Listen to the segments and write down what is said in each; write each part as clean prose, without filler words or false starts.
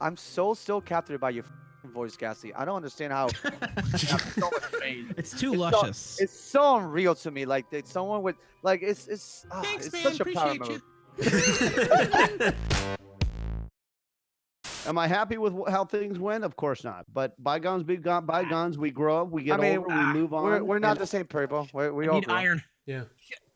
I'm so still captivated by your voice, Gassy. I don't understand how. So much pain. It's too luscious. It's so unreal to me. Like that someone with like it's Thanks, it's man. such a power Appreciate move. Am I happy with how things went? Of course not. But bygones be bygones. We grow up. We get older. We move on. We're not the same people. We all need grow. iron. Yeah.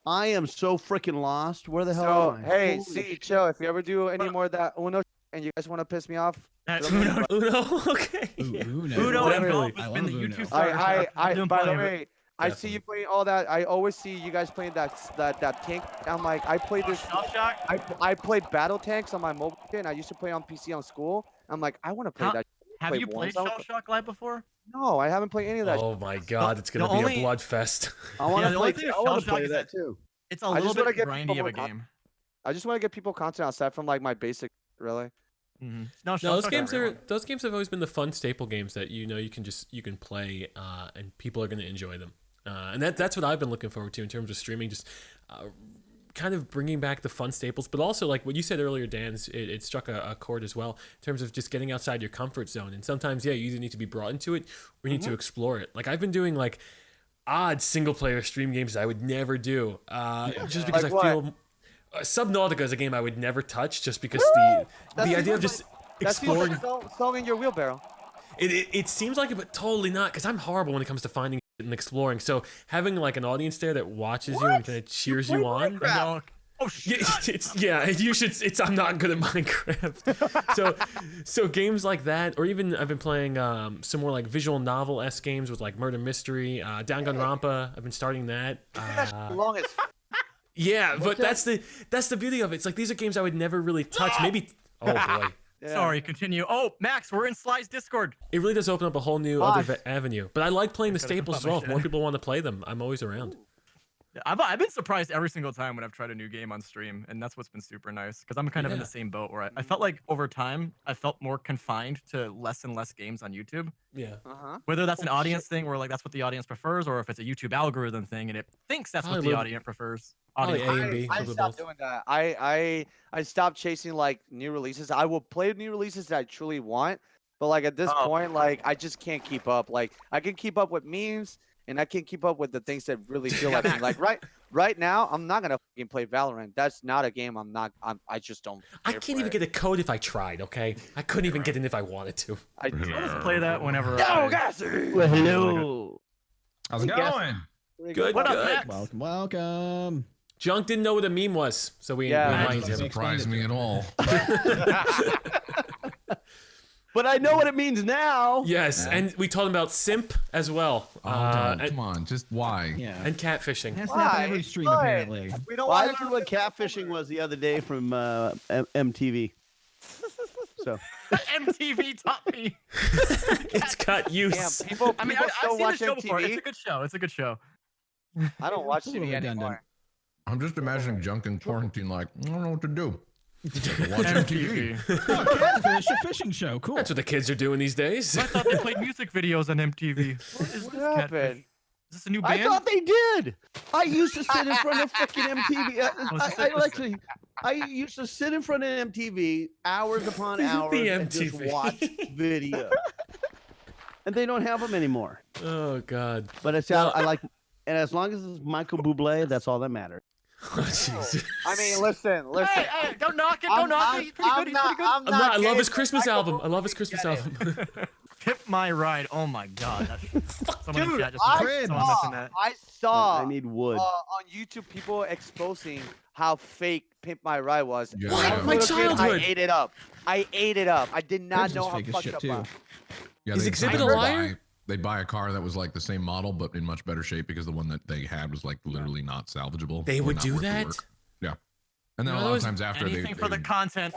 I am so freaking lost. Where the hell So am I? hey, Holy see, shit. chill. If you ever do any more of that Uno and you guys want to piss me off, Uno. Uno. Okay. Ooh, Uno. Uno and Literally. golf has I been the love Uno. YouTube starter. I Doing by the plenty of it. way, I see you playing all that. I always see you guys playing that tank. I'm like, I played this. Shell Shock? I played battle tanks on my mobile and I used to play on PC on school. I'm like, I want to play that. Have you played Warzone. Shell Shock Live before? No, I haven't played any of that. Oh my God, it's gonna the be only- a bloodfest. I want Yeah, to the only play. thing with I want Shell to play Shock is that that- too. It's a I little just wanna bit get grindy people of a more game. I just want to get people content aside from like my basic, really. No, No, Shell those Shock games everyone. those games have always been the fun staple games that you can play and people are gonna enjoy them. And that's what I've been looking forward to in terms of streaming, just kind of bringing back the fun staples, but also like what you said earlier, Dan, it struck a chord as well in terms of just getting outside your comfort zone. And sometimes, yeah, you either need to be brought into it or you need to explore it. Like I've been doing like odd single player stream games that I would never do, just because Like I what? feel Subnautica is a game I would never touch just because the idea of just That's exploring. song in your wheelbarrow. It seems like it, but totally not, because I'm horrible when it comes to finding and exploring. So having like an audience there that watches you and kind of cheers you on. No. Oh Yeah, you should. I'm not good at Minecraft. so games like that, or even I've been playing some more like visual novel-esque games with like murder mystery, Down Gun Rampa. I've been starting that. Long as Yeah, but that's the beauty of it. It's like these are games I would never really touch. Maybe. Oh boy. yeah. Sorry, continue. Oh, Max, we're in Sly's Discord. It really does open up a whole new other avenue. But I like playing the staples as well. If more shit. people want to play them, I'm always around. I've been surprised every single time when I've tried a new game on stream, and that's what's been super nice. Because I'm kind of in the same boat where I felt like over time I felt more confined to less and less games on YouTube. Yeah. Whether that's an audience thing where like that's what the audience prefers, or if it's a YouTube algorithm thing and it thinks that's what Probably the live- audience prefers. Probably Audience. A and B. I little stopped both. doing that. I stopped chasing like new releases. I will play new releases that I truly want, but like at this point, like I just can't keep up. Like I can keep up with memes, and I can keep up with the things that really feel like me. Like right now, I'm not gonna fucking play Valorant. That's not a game. I just don't. I can't even get a code if I tried. Okay, I couldn't even get in if I wanted to. I I'll just play that whenever. Yo, Gassy! Well, hello. How's it going? Good. What up, good. Max? Welcome, welcome. Junk didn't know what a meme was, so we Yeah. reminded Doesn't him. surprise me at all. But I know what it means now. Yes, and we told him about simp as well, Oh, Don, and, come on, just why? Yeah. and catfishing. That's not Why? every stream, Why? apparently. We don't Well, I want learned what catfishing was the other day from MTV. So MTV taught me. It's got Damn, use. people. I mean, people I've still seen the watch show before. It's MTV. a good show. It's a good show. I don't watch It's a little TV redundant. anymore. I'm just imagining Junk in quarantine, like, I don't know what to do. Watch MTV. Oh, Catfish, a fishing show. Cool. That's what the kids are doing these days. I thought they played music videos on MTV. What is What this happened? catfish? Is this a new I band? thought they did. I used to sit in front of freaking MTV. I used to sit in front of MTV hours upon hours and just MTV. watch video. And they don't have them anymore. Oh God. But it's I like, and as long as it's Michael Bublé, that's all that matters. Oh, jeez. I mean, listen. Hey, don't knock it. Don't knock it. He's pretty good. He's pretty good. I love his gay, Christmas Michael album. I love his Bublé, Christmas get it. album. Pip my ride. Oh my God. Someone in Dude, chat just I mentioned saw, that. I saw I need wood. on YouTube people exposing how fake Pimp My Ride was. Yeah, When I yeah. was a My little kid, childhood. I ate it up. I did not Cribs know was how fake as fucked shit, up too. I was. Yeah, Is they'd Exhibit a buy- liar? They'd buy a car that was like the same model, but in much better shape because the one that they had was like literally not salvageable. They or would not do worth the that? work. Yeah. And then You know, a lot that of was times after Anything for the would- content.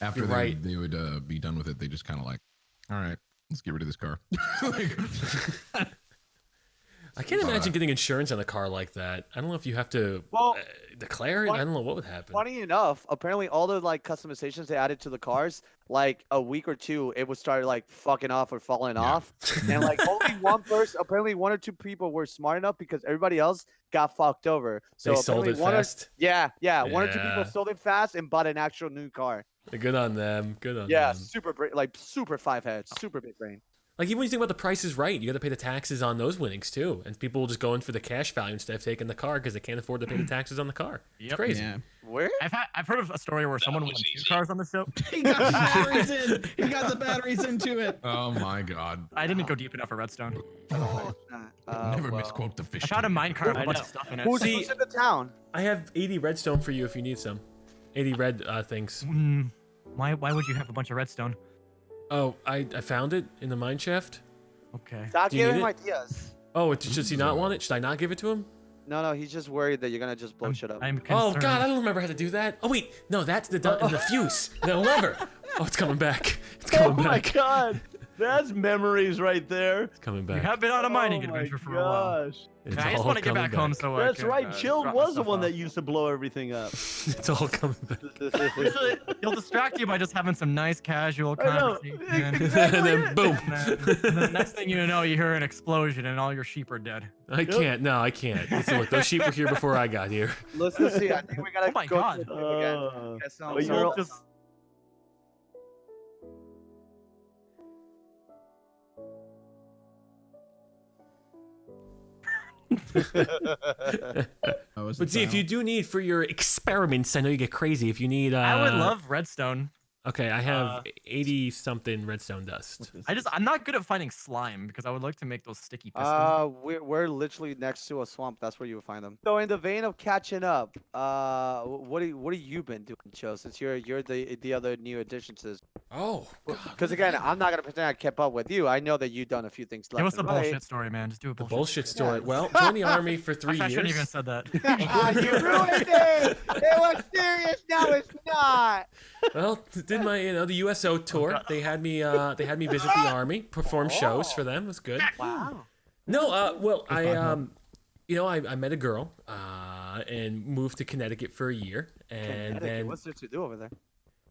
after You're they, right. they would be done with it, they just kind of like, all right, let's get rid of this car. Like, I can't imagine getting insurance on a car like that. I don't know if you have to Well, declare it. I don't know what would happen. Funny enough, apparently all the like customizations they added to the cars, like a week or two, it would start like fucking off or falling off. And like only one person, apparently one or two people were smart enough because everybody else got fucked over. So They sold apparently it one fast. yeah, one or two people Yeah. sold it fast and bought an actual new car. Good on them. Good on Yeah, them. super 5 heads, super big brain. Like even when you think about the Price is Right, you got to pay the taxes on those winnings too, and people will just go in for the cash value instead of taking the car because they can't afford to pay the taxes on the car. It's Yep. crazy. Yeah. Where? I've heard of a story where someone won 2 cars on the show. He got the batteries in. He got the batteries into it. Oh my god. I didn't go deep enough for Redstone. Never misquote the fish. I found a minecart with I a bunch know. of stuff in it. Who's See- in the town? I have 80 redstone for you if you need some. 80 red things. Why would you have a bunch of redstone? Oh, I found it in the mine shaft. Okay. Stop Do you giving need him it? ideas. Oh, should he not want it? Should I not give it to him? No, he's just worried that you're gonna just blow shit up. I'm Oh concerned. God, I don't remember how to do that. Oh wait, no, that's the fuse, the lever. Oh, it's coming back. It's Oh coming my back. god, that's memories right there. It's coming You back. have been on a mining Oh my adventure for a while. gosh. It's I just all want to get coming back home so I That's can, right. Chilled drop my was the stuff one off. that used to blow everything up. It's all coming back. Usually, he'll distract you by just having some nice casual I know. conversation. And then boom. And then the next thing you know, you hear an explosion and all your sheep are dead. I can't. No, I can't. Listen, look, those sheep were here before I got here. Let's see. I think we gotta Oh my go God. to the thing again. Guess But so. you're just Oh, is But it see, if down? you do need for your experiments, I know you get crazy. If you need, I would love redstone. Okay, I have 80 something redstone dust. I'm not good at finding slime because I would like to make those sticky pistons. We're literally next to a swamp. That's where you will find them. So in the vein of catching up, what have you been doing, Joe? Since you're the other new addition to this. Oh, God. Because again, I'm not gonna pretend I kept up with you. I know that you've done a few things. Give us left the and right. bullshit story, man. Just do a The bullshit. bullshit story. Yeah. Well, join the army for 3 I shouldn't years. even said that. You ruined it. It was serious. Now it's not. Well, did my the USO tour. They had me visit the army, perform shows for them. It was good. Wow. No, well, I met a girl and moved to Connecticut for a year, and then What's there to do over there?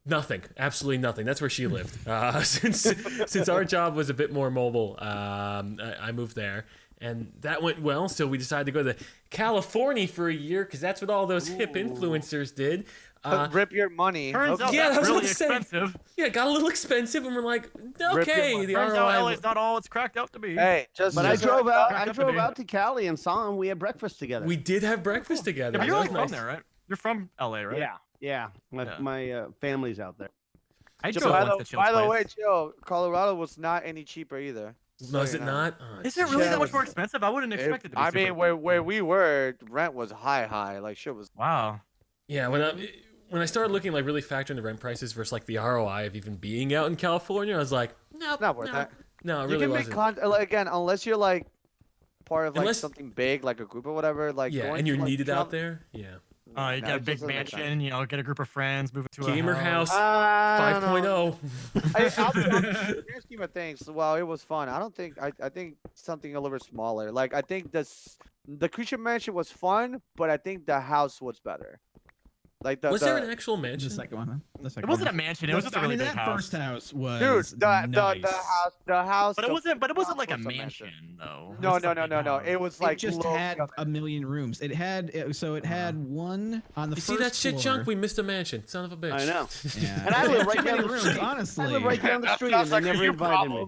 nothing, absolutely nothing. That's where she lived. Since our job was a bit more mobile, I moved there, and that went well. So we decided to go to California for a year because that's what all those hip influencers did. Rip your money. Turns out Yeah, that's that's what really I'm saying. expensive. Yeah, it got a little expensive, and we're like, okay, money. the Turns out ROI. LA's not all it's cracked out to be. Hey, just. But I just- drove out. Crack I up drove the out to Cali and saw him. We had breakfast together. We did have breakfast together. Yeah, but you're That like was from nice. there, right? You're from LA, right? Yeah. Yeah. My family's out there. I Just drove by once to the, by Chill's the way, place. Joe, Colorado was not any cheaper either. No, is So, it you know. not? Oh, Is it really Yeah, that much it more was- expensive? I wouldn't expect it to be I super- mean, where we were, rent was high. Like shit was. Wow. Yeah, when I started looking like really factoring the rent prices versus like the ROI of even being out in California, I was like, no, Not worth no, it. no, it You really can wasn't. make again, unless you're like part of like Unless- something big, like a group or whatever. Like Yeah, going and you're to, like, needed travel- out there. Yeah. You No, get a it big doesn't make sense. mansion, get a group of friends, move into a Gamer house I don't know. 5.0. I'll be honest, in the grand scheme of things, well, it was fun. I don't think I think something a little bit smaller. Like I think the creature mansion was fun, but I think the house was better. Like Was there an actual The mansion? second one, huh? The second It wasn't a one. mansion. It was just a really big that house. first house was dude, the house. But it wasn't. But it wasn't like a was mansion, though. It No, was just no, a no, big no, no. house. It was like it just low- had a million rooms. It had one on the You first see that shit, floor. Chunk? We missed a mansion. Son of a bitch. I know. Yeah. And I live right Too many down the rooms, street. honestly. I live right down the street, and they never invited me.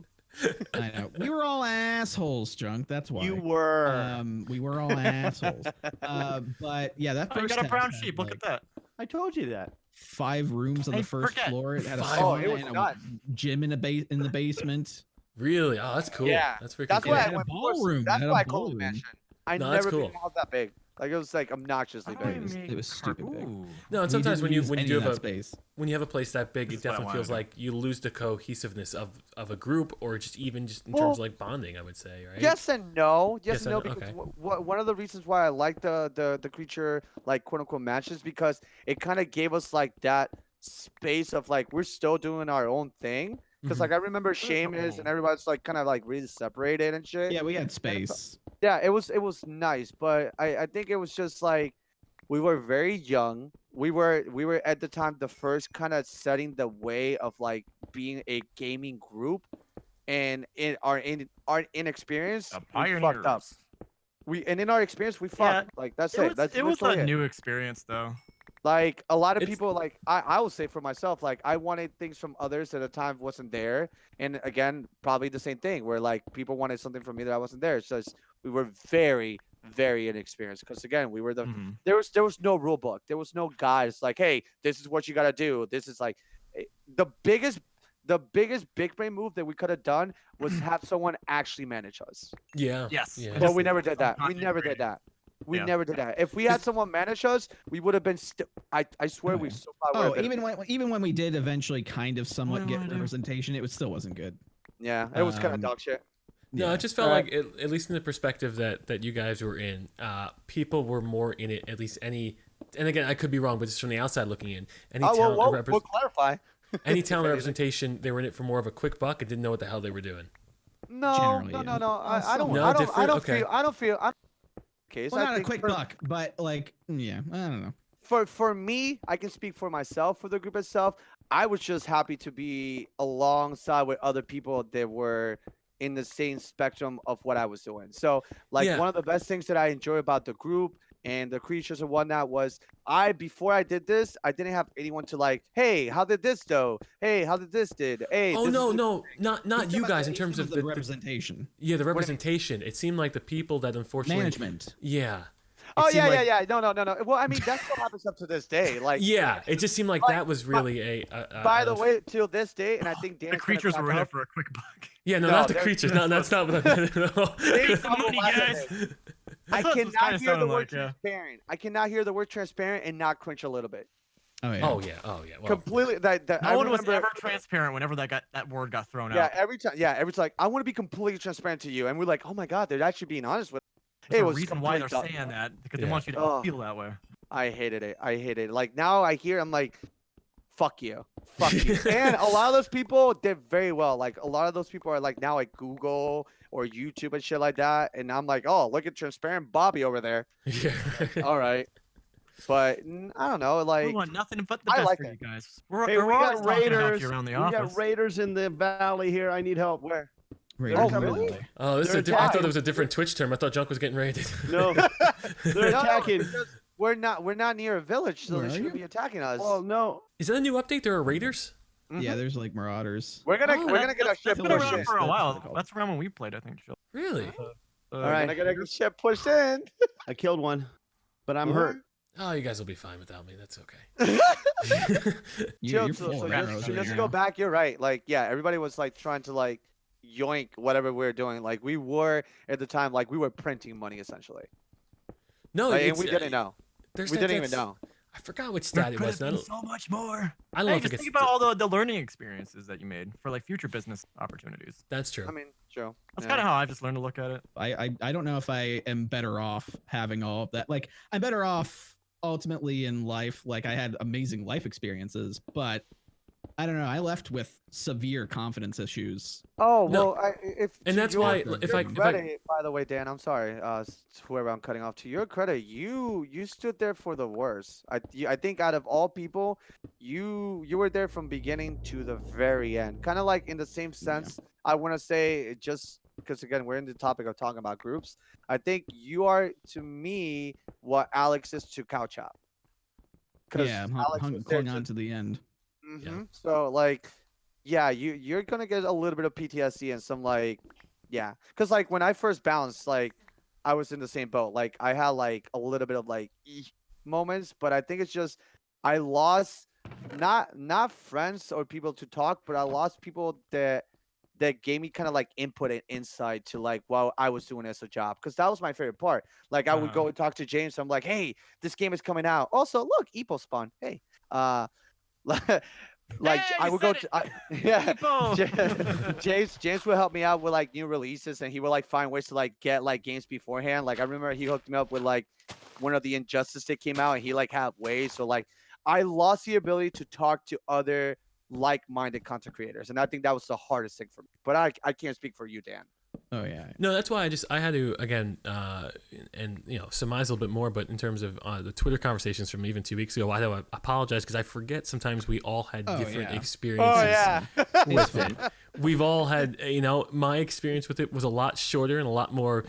I know. We were all assholes, Junk. That's why. You were. We were all assholes. But yeah, that Oh, you first got a house brown had, sheep. Look like, at that. I told you that. 5 rooms on Hey, the first forget. floor. It had a Five. Oh, sauna it was and a nuts. gym in the basement. Really? Oh, that's cool. Yeah, That's freaking That's cool. why had I a went ballroom. That's It had why a I called it ballroom. mansion. I No, that's never cool. been a house that big. Like it was like obnoxiously How do I big. It was make stupid big. Ooh. No, and We sometimes didn't when you use when you any do of have that a space. when you have a place that big, This it is what I definitely wanted feels to do. like you lose the cohesiveness of a group, or just even just in Well, terms of like bonding. I would say, right? Yes and no. Yes, Yes and no. and no, Because okay. one of the reasons why I like the creature like quote unquote matches because it kind of gave us like that space of like we're still doing our own thing. Because Mhm. like I remember Seamus and everybody's like kind of like really separated and shit. Yeah, we had space. Yeah, it was nice, but I think it was just like we were very young. We were at the time the first kind of setting the way of like being a gaming group, and in our inexperience, The we fucked up. pioneers. In our experience we fucked. Like that's it. That's It was a literally it. new experience, though. Like a lot of It's- people, like I will say for myself, like I wanted things from others that at the time wasn't there, and again, probably the same thing where like people wanted something from me that I wasn't there. It's just we were very, very inexperienced because again, we were the Mhm. there was no rule book, there was no guides like, hey, this is what you gotta do. This is like the biggest big brain move that we could have done was have someone actually manage us. Yeah. Yes. Yeah. And But just we never did that. We content never did creating. that. We Yeah. never did that. If we had someone manage us, we would have been. I swear Oh, we yeah. still probably would Oh, have been. even when we did eventually kind of somewhat do you get wanna do? representation, it still wasn't good. Yeah, it was kind of um, dog shit. No, Yeah. it just felt Right. like, at least in the perspective that you guys were in, people were more in it. At least any, and again, I could be wrong, but just from the outside looking in, any Oh talent, well, repres- we'll clarify. any If talent anything. representation, they were in it for more of a quick buck and didn't know what the hell they were doing. No, Generally, no, yeah. no, no. I don't. No, I don't. I different? don't Okay. feel. I don't feel. Case. Well, I not a think quick buck, but like, yeah, I don't know. For me, I can speak for myself. For the group itself, I was just happy to be alongside with other people that were in the same spectrum of what I was doing. So, like, Yeah. one of the best things that I enjoy about the group and the creatures and whatnot was before I did this, I didn't have anyone to like, hey, how did this go? Hey, how did this did? Hey, Oh this no, is no, not you guys in He's terms talking of about the representation, yeah, the do you mean? representation. It seemed like the people that unfortunately management. Yeah. Oh It yeah, seemed yeah, like- yeah. No, no, no, no. Well, I mean, that still happens up to this day. Like, Yeah, it just seemed like Like, that was really a by the way, till this day, and I think Dan's The gonna creatures crack were in up. it for a quick buck. Yeah, no, No, not the there's- creatures. No, that's not what I meant at all. Dan's some money, laughing at guys. it. That's I what it's cannot kinda hear the sounding word like, yeah. transparent. I cannot hear the word transparent and not cringe a little bit. Oh yeah. Oh yeah. Well, Completely. That No I one was remember. ever transparent whenever that word got thrown Yeah, out. every time. Yeah, every time. Like, I want to be completely transparent to you, and we're like, oh my god, they're actually being honest with. There's It a was reason why they're complete saying that because Yeah. they want you to Oh. feel that way. I hated it. I hated it. Like now, I hear. I'm like, fuck you, fuck you. And a lot of those people did very well. Like a lot of those people are like now at Google or YouTube and shit like that. And I'm like, oh, look at transparent Bobby over there. yeah. All right, but I don't know. We Like, want nothing but the I best like for it. you guys. We're, Hey, we we're always got talking about raiders. you around the We office. got raiders in the valley here. I need help. Where? Raiders Oh, in the really? Valley. Oh, this is They're a I thought attacking. it was a different Twitch term. I thought Junk was getting raided. No, they're No, attacking. because we're not near a village, so Where they are shouldn't you? be attacking us. Oh no. Is that a new update? There are raiders. Yeah, Mhm. there's like marauders. we're gonna Oh, we're gonna get our That's shit been pushed around in. for a That's while. what they call it. That's around when we played, I think. Chill. Really? All right, gonna get our shit pushed in. I killed one, but I'm hurt. Oh, you guys will be fine without me. That's okay. You're Chill, full so of just, arrows just right to now. go back, you're right. Like, yeah, everybody was like trying to like yoink whatever we were doing. Like, we were at the time, like we were printing money essentially. No, Like, and it's, we didn't know. there's We that- didn't even that's- know. I forgot which There stat it could was. have and been so much more. I don't know Hey, if just it think gets. about all the learning experiences that you made for like future business opportunities. That's true. I mean, true. That's Yeah. kind of how I've just learned to look at it. I don't know if I am better off having all of that. Like I'm better off ultimately in life. Like I had amazing life experiences, but I don't know. I left with severe confidence issues. Oh No. well, if And to that's your- why, to if your I- if I- credit, by the way, Dan, I'm sorry, whoever I'm cutting off. To your credit, you stood there for the worst. I think out of all people, you were there from beginning to the very end. Kind of like in the same sense. I want to say just because again we're in the topic of talking about groups. I think you are to me what Alex is to Cow Chop. 'Cause Yeah, I'm Alex was there clung on to the end. So like, yeah, you're gonna get a little bit of PTSD and some like, yeah, because like when I first bounced, like I was in the same boat. Like I had like a little bit of like moments, but I think it's just I lost not friends or people to talk, but I lost people that gave me kind of like input and insight to like while I was doing as a job, because that was my favorite part. Like I would go and talk to James. I'm like, hey, this game is coming out. Also, look, Epo spawn. Hey, like Hey, I you would go said to yeah. Epo! James would help me out with like new releases, and he would like find ways to like get like games beforehand. Like I remember he hooked me up with like one of the Injustice that came out, and he like had ways. So like I lost the ability to talk to other like-minded content creators, and I think that was the hardest thing for me. But I can't speak for you, Dan. Oh yeah. No, that's why I had to again and surmise a little bit more. But in terms of the Twitter conversations from even 2 weeks ago, I had to apologize because I forget sometimes we all had Oh, different yeah. experiences It's with it. We've all had my experience with it was a lot shorter and a lot more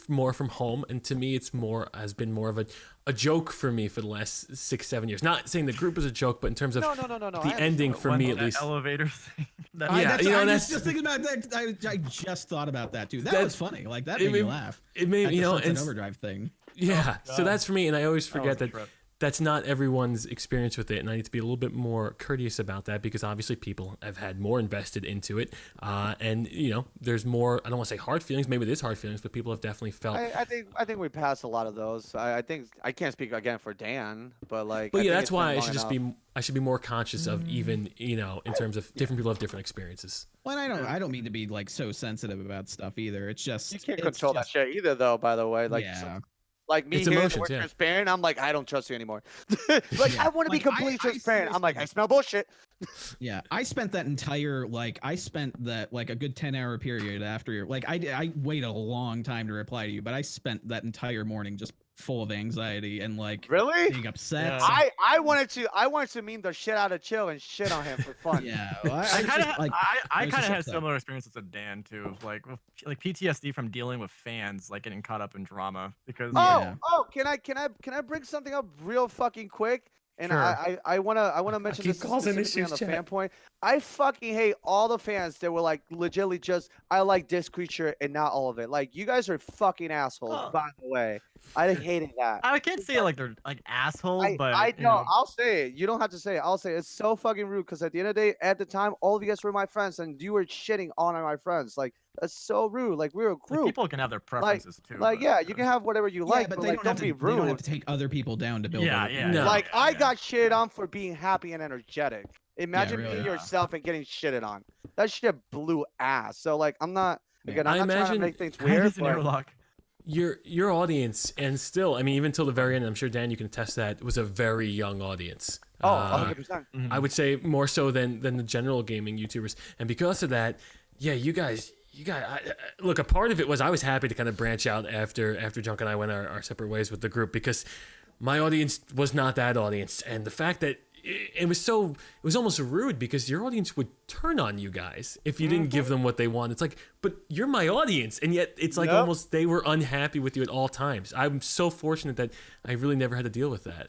more from home, and to me it's has been more of a a joke for me for the last 6-7 years. Not saying the group is a joke, but in terms of No. the ending for me at least. Elevator thing. Yeah, I that's just thinking about that. I just thought about that too. That That- was funny. Like that made me laugh. It made At the and Sunset Overdrive thing. yeah. So that's for me, and I always forget was a that trip. that's not everyone's experience with it, and I need to be a little bit more courteous about that because obviously people have had more invested into it, and there's more. I don't want to say hard feelings. Maybe it is hard feelings, but people have definitely felt. I think we passed a lot of those. I think I can't speak again for Dan, but like. But I yeah, think that's it's been why I long should just enough. I should be more conscious of even in terms of different people have different experiences. Well, I don't mean to be like so sensitive about stuff either. It's just You can't it's control that just- shit either, though. By the way, like. yeah. Like me It's here, emotions, we're yeah. transparent. I'm like, I don't trust you anymore. Like, Yeah. I want to be Like, I completely transparent. I'm like, I seriously- smell bullshit. Yeah, I spent that entire I spent that like a good 10-hour period after your I waited a long time to reply to you, but I spent that entire morning just full of anxiety and like Really? being upset. Yeah. I wanted to meme the shit out of Chill and shit on him for fun. Yeah, well, I was kind just, of, like, I was kind just of had upset. similar experiences to Dan too, like PTSD from dealing with fans, like getting caught up in drama because. Yeah. Can I bring something up real fucking quick? And Sure. I wanna mention keep this causing specifically on issues, the chat. fan point. I fucking hate all the fans that were like legitimately just I like this creature and not all of it. Like you guys are fucking assholes. Oh. By the way, I hated that. I can't say like they're like assholes, but I you know. know, I'll say it. You don't have to say it. I'll say it. It's so fucking rude because at the end of the day, at the time, all of you guys were my friends and you were shitting on my friends. Like that's so rude. Like we're a like, group. people can have their preferences too. Like but, yeah, you can have whatever you like, but but they like don't don't have be to. They don't have rude. to take other people down to build. Yeah, it. yeah, No. Like I yeah. got shit on for being happy and energetic. Imagine really. being Yeah. yourself and getting shitted on. That shit blew ass. So like I'm not again. I I'm not trying to imagine- make things I weird. just in your But luck. Your audience, and still, I mean, even till the very end, I'm sure Dan, you can attest that was a very young audience. oh, 100%. I would say more so than the general gaming YouTubers, and because of that, yeah, you guys. Look, a part of it was I was happy to kind of branch out after Junk and I went our separate ways with the group because my audience was not that audience, and the fact that it was almost rude because your audience would turn on you guys if you didn't give them what they want. It's like, but you're my audience, and yet it's like Yep. almost they were unhappy with you at all times. I'm so fortunate that I really never had to deal with that.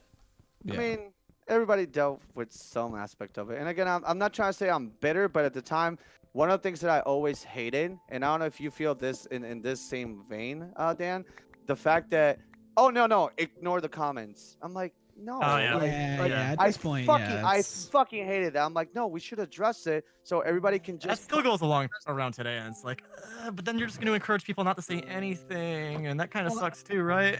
Yeah. I mean, everybody dealt with some aspect of it. And again, I'm not trying to say I'm bitter, but at the time, one of the things that I always hated, and I don't know if you feel this in this same vein, Dan, the fact that, oh, no, ignore the comments. I'm like, no. Oh, yeah. like- yeah, like, yeah. At I this point, fucking, yeah, I it's- fucking hated that. I'm like, no, we should address it so everybody can That just. still goes along around today, and it's like, but then you're just going to encourage people not to say anything, and that kind of Well, sucks too, right?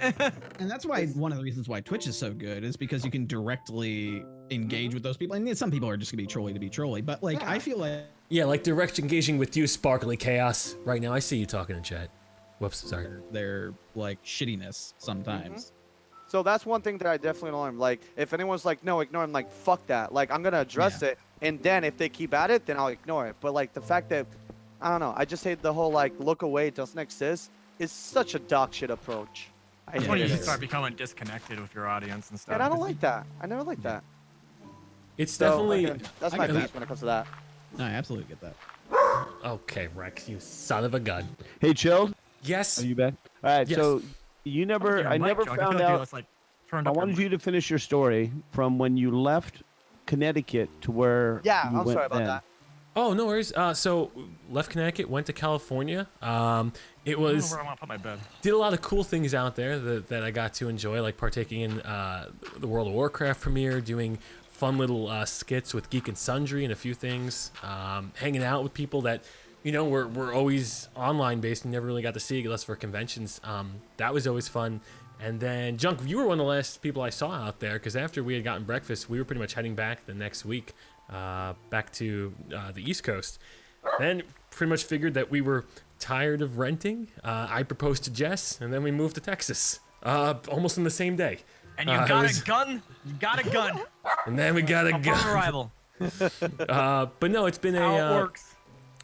And that's why one of the reasons why Twitch is so good is because you can directly engage with those people. And some people are just gonna be trolly to be trolly, but like Yeah. I feel like Yeah, like direct engaging with you, Sparkly Chaos. Right now, I see you talking in chat. Whoops, sorry. they're like shittiness sometimes. So that's one thing that I definitely don't like. If anyone's like, no, ignore him, like, fuck that. Like, I'm going to address it. And then if they keep at it, then I'll ignore it. But, like, the fact that, I don't know, I just hate the whole, like, look away, it doesn't exist is such a dog shit approach. I That's hate when you it. just start becoming disconnected with your audience and stuff. And I don't 'cause like that. I never liked that. It's So, definitely again, that's I my get piece that. when it comes to that. No, I absolutely get that. okay, Rex, you son of a gun. Hey, Chilled, Yes. are you back? All right, Yes. so you never, Your I mic, never Junk, I found feel like you out. just, like, turned I up your wanted mic. you to finish your story from when you left Connecticut to where. Yeah, you I'm went sorry about then. that. Oh, no worries. So left Connecticut, went to California. It I don't know was where I want to put my bed. did a lot of cool things out there that I got to enjoy, like partaking in the World of Warcraft premiere, doing fun little skits with Geek and Sundry and a few things, hanging out with people that, you know, we're always online based and never really got to see unless for conventions. That was always fun. And then, Junk, you were one of the last people I saw out there because after we had gotten breakfast, we were pretty much heading back the next week, back to the East Coast. Then pretty much figured that we were tired of renting. I proposed to Jess, and then we moved to Texas, almost in the same day. And you it got was- a gun? You got a gun. And then we got a Upon gun. arrival. But no, it's been How it a works.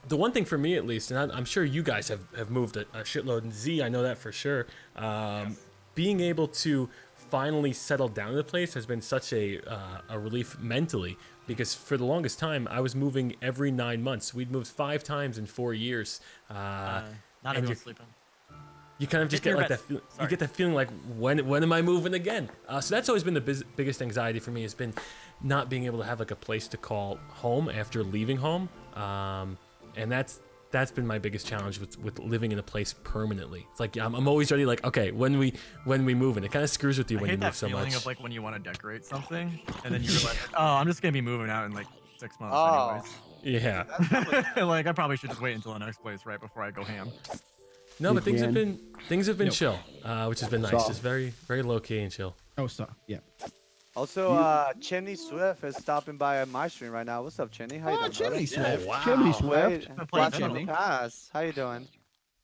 the one thing for me at least, and I'm sure you guys have moved a shitload. And Z, I know that for sure. Being able to finally settle down in the place has been such a relief mentally, because for the longest time I was moving every 9 months. We'd moved 5 times in 4 years. Not and everyone's you're- sleeping. you kind of just get like that. You get that feeling like when am I moving again? So that's always been the biggest anxiety for me. Has been not being able to have like a place to call home after leaving home, and that's been my biggest challenge with living in a place permanently. It's like I'm always ready. Like, okay, when we move, and it kind of screws with you when you move so much. I hate that feeling of like when you want to decorate something, and then you realize, oh, I'm just gonna be moving out in like 6 months anyways. Yeah. Like I probably should just wait until the next place right before I go ham. No, but things have been chill, which has been nice. Just very low key and chill. Oh, so yeah. Also, Chimney Swift is stopping by my stream right now. What's up, Chimney? How you doing, Chimney Swift. Wow. Chimney Swift. Blast from the past. How you doing?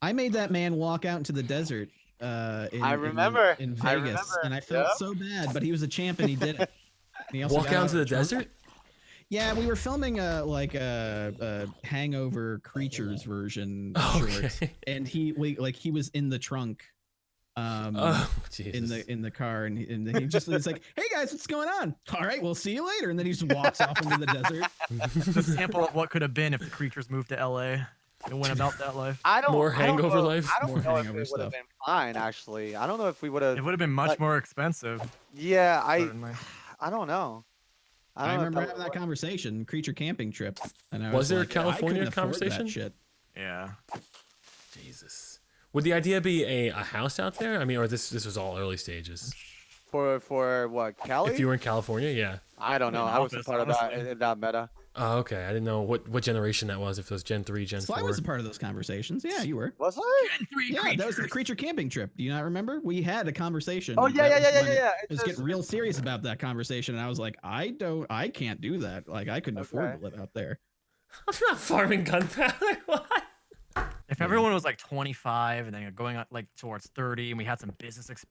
I made that man walk out into the desert. I remember. In Vegas, and I felt so bad, but he was a champ and he did it. And he also Walk got out into the desert? Yeah, we were filming a Hangover Creatures version short, and he was in the trunk. Jesus. In the car, and he just he's like, "Hey guys, what's going on? All right, we'll see you later." And then he just walks off into the desert. It's a sample of what could have been if the creatures moved to LA and went about that life. More hangover life. I don't know if it would have been fine. Actually, I don't know if we would have. It would have been much more expensive. Yeah, I don't know. I remember having that conversation, creature camping trip, and I was there like, a California conversation? That shit. Yeah. Jesus. Would the idea be a house out there? I mean, or this was all early stages? For what, Cali? If you were in California, yeah. I don't know. I wasn't part of that meta. Oh, okay. I didn't know what generation that was. If it was Gen 3, Gen 4. I was a part of those conversations. Yeah, you were. Was I? Gen 3 yeah, that was the creature camping trip. Do you not remember? We had a conversation. Oh yeah. I was getting real serious about that conversation, and I was like, I can't do that. Like, I couldn't afford to live out there. I'm not farming gunpowder. What? If everyone was like 25 and then going like towards 30, and we had some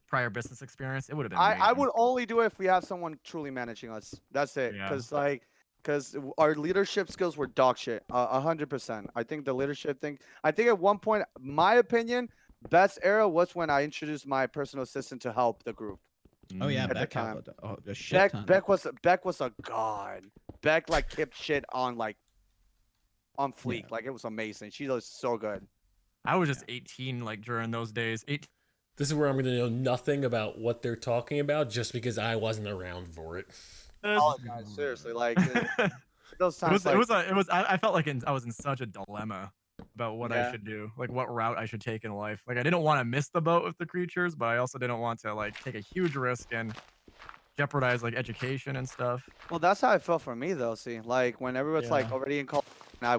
prior business experience, it would have been. I would only do it if we have someone truly managing us. That's it. Because our leadership skills were dog shit. 100%. I think the leadership thing. I think at one point, my opinion, best era was when I introduced my personal assistant to help the group. Oh yeah, at Beck the time. A shit ton. Beck was a god. Beck like kept shit on fleek. Yeah. Like it was amazing. She was so good. I was just 18 like during those days. This is where I'm gonna know nothing about what they're talking about just because I wasn't around for it. Oh guys, seriously, like those times. I felt like I was in such a dilemma about what I should do, like what route I should take in life. Like I didn't want to miss the boat with the creatures, but I also didn't want to like take a huge risk and jeopardize like education and stuff. Well, that's how it felt for me though. See, like when everyone's like already in college, and I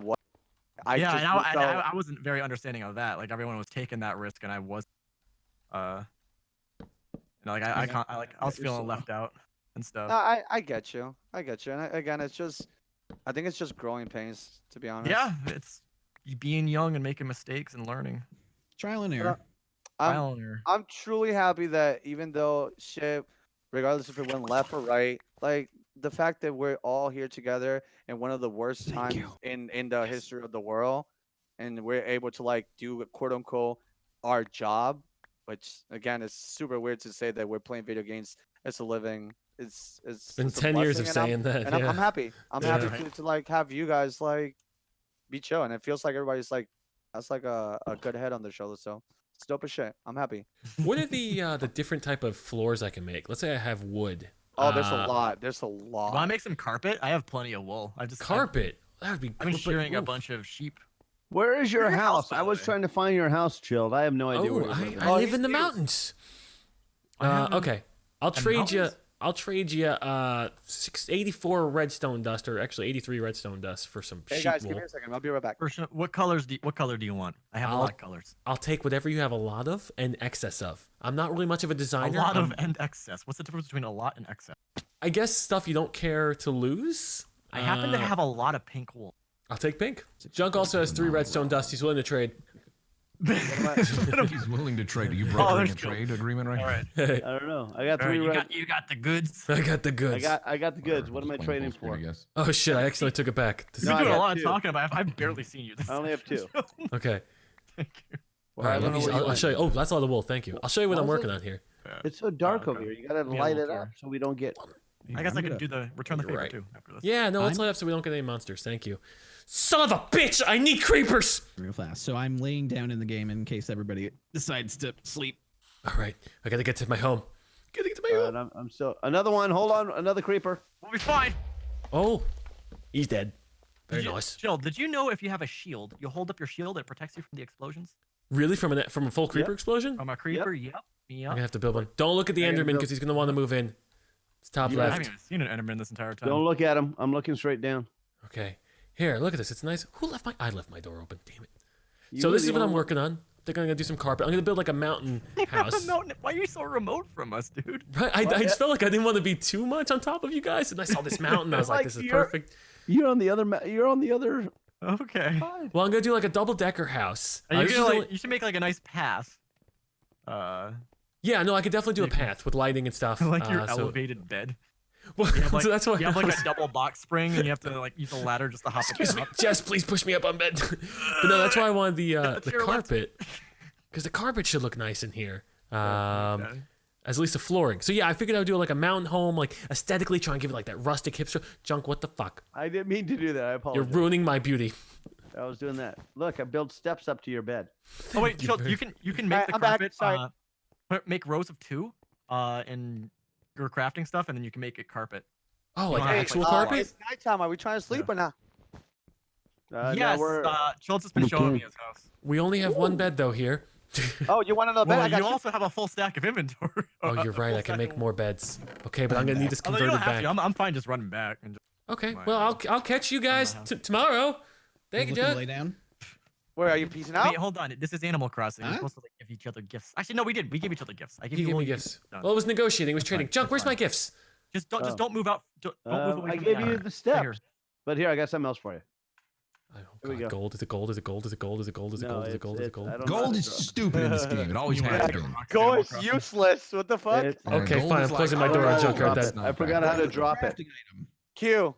wasn't very understanding of that. Like everyone was taking that risk, and I was, I was feeling left out and stuff. No, I get you. And again, I think it's just growing pains, to be honest. Yeah, it's being young and making mistakes and learning. Trial and error. I'm truly happy that even though shit, regardless if it went left or right, like the fact that we're all here together in one of the worst times in the history of the world, and we're able to like do quote unquote our job, which again is super weird to say that we're playing video games as a living. It's been 10 years of saying that, and I'm happy. I'm happy to like have you guys like be chill, and it feels like everybody's like that's like a good head on their shoulder. So it's dope as shit. I'm happy. What are the different type of floors I can make? Let's say I have wood. Oh, there's a lot. There's a lot. Want to make some carpet? I have plenty of wool. Carpet. That would be. I've been shearing a bunch of sheep. Where is your house? I was trying to find your house, Chilled. I have no idea where. I live in the mountains. Okay, I'll trade you. I'll trade you 84 redstone dust, or actually 83 redstone dust for some sheep guys, wool. give me a second. I'll be right back. What color do you want? I have a lot of colors. I'll take whatever you have a lot of and excess of. I'm not really much of a designer. A lot of and excess. What's the difference between a lot and excess? I guess stuff you don't care to lose. I happen to have a lot of pink wool. I'll take pink. Junk also has 3 redstone dust. He's willing to trade. He's willing to trade. Are you brokering a trade agreement right now? Hey. I don't know. I got 3 you got the goods. I got the goods. I got the goods. What am I trading for? Oh shit! I accidentally took it back. You're doing a lot of talking about. I've barely seen you. I only have 2. Okay. Thank you. All right. I'll show you. Oh, that's a lot of wool. Thank you. I'll show you what I'm working on here. It's so dark over here. You gotta light it up so we don't get. I guess I could do the return the favor too after this. Yeah, no, let's light up so we don't get any monsters. Thank you. Son of a bitch! I need creepers! Real fast. So I'm laying down in the game in case everybody decides to sleep. All right, I gotta get to my home. Gotta get to my home. I'm still another one. Hold on, another creeper. We'll be fine. Oh, he's dead. Very nice. Jill, did you know if you have a shield, you hold up your shield, it protects you from the explosions? Really? From a full creeper explosion? From a creeper? Yep. I'm gonna have to build one. Don't look at the Enderman because he's gonna want to move in. It's top I left. haven't even seen an Enderman this entire time. Don't look at him. I'm looking straight down. Okay. Here, look at this. It's nice. Who left I left my door open. Damn it. You So were this the is what I'm only- working on. I think I'm gonna do some carpet. I'm gonna build like a mountain house. Why are you so remote from us, dude? Right? I just felt like I didn't want to be too much on top of you guys, and I saw this mountain. I was like, this is perfect. You're on the other. You're on the other. Okay. Well, I'm gonna do like a double-decker house. You This is only- should make like a nice path. Yeah, no, I could definitely do a path with lighting and stuff. Like your so- elevated bed. Well, You have like, so that's why you have like a double box spring, and you have to like use a ladder just to hop Excuse it me, up. Jess, please push me up on bed. But no, that's why I wanted the chair left. carpet, because the carpet should look nice in here. As Okay. at least the flooring. So yeah, I figured I would do like a mountain home, like aesthetically try and give it like that rustic hipster junk. What the fuck? I didn't mean to do that. I You're apologize. ruining my beauty. I was doing that. Look, I built steps up to your bed. Oh wait, Jill, you can make Alright, the I'm back, carpet. sorry. Make rows of 2, in your crafting stuff, and then you can make it carpet. Oh, like Hey, actual oh, carpet? It's nighttime. Are we trying to sleep or not? No, Yes, we're- Schultz has been showing me his house. We only have one bed though here. Oh, you want another bed? Well, I got you you. also have a full stack of inventory. Oh, you're right. I can make more beds. Okay, but I'm gonna need this Although you converted don't have back. to. I'm fine just running back. And just... Okay, Fine. well I'll catch you guys tomorrow. Thank you, Looking to Jess. lay down. Where are you peacing out? Wait, hold on. This is Animal Crossing. We're Huh? supposed to like give each other gifts. Actually, no, we did. We gave each other gifts. I gave He you gave all me your gifts. Done. Well, it was negotiating. It was That's trading. fine, Junk, that's where's my fine. gifts? Just don't Oh. move out. Don't move away I from gave the you counter. the Stay here. steps. But here, I got something else for you. Oh, Here we God, go. gold. Is it gold? Is it gold? Is it gold? Is it gold? Is it No, gold? Is it it's- gold? Is it it's- gold? I don't know how Gold to is draw. stupid in this game. It always has been. Go Animal is Crossing. useless. What the fuck? It's- Okay, Gold fine. is I'm closing like- my door on Oh, Junkyard. that's That not I forgot how to drop it. Crafting item. Q.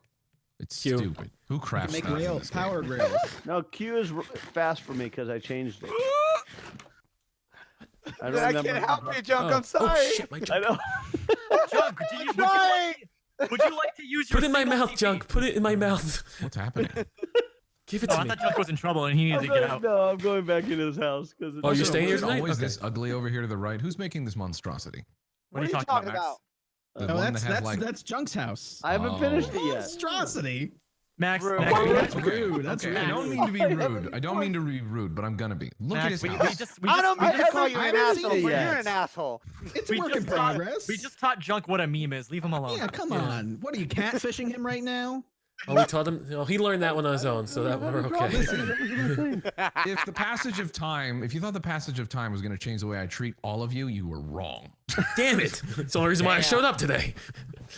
It's Q. stupid. Who crafts Make stuff in rail, this game? power rails. No, Q is fast for me because I changed it. I don't I remember. can't help you, Junk. Oh, I'm sorry. Oh shit, my I junk. know. Junk, would you like to use your Put it in my single mouth, TP? Junk. Put it in my mouth. What's happening? Give it Oh, to I me. thought Junk was in trouble and he needed to get out. No, I'm going back into his house because. Oh, you're staying here It's tonight? always Okay. this ugly over here to the right. Who's making this monstrosity? What are you talking about, The Oh, one that's that has like. that's Junk's house. I haven't finished it yet. Monstrosity. Max? Bro, Max, what? we- That's rude. That's Okay, rude. I don't mean to be rude. I don't mean to be rude, but I'm gonna be. Look at Max, his we house. just I don't we mean to just- call you I an haven't seen asshole, it but you're yet. an asshole. It's a we work in just taught- progress. We just taught Junk what a meme is. Leave him alone. Yeah, come on. What are you catfishing him right now? Oh, we taught him. Oh, he learned that one on his own, so that we're okay. If the passage of time, if you thought the passage of time was gonna change the way I treat all of you, you were wrong. Damn it! It's the only reason why I showed up today.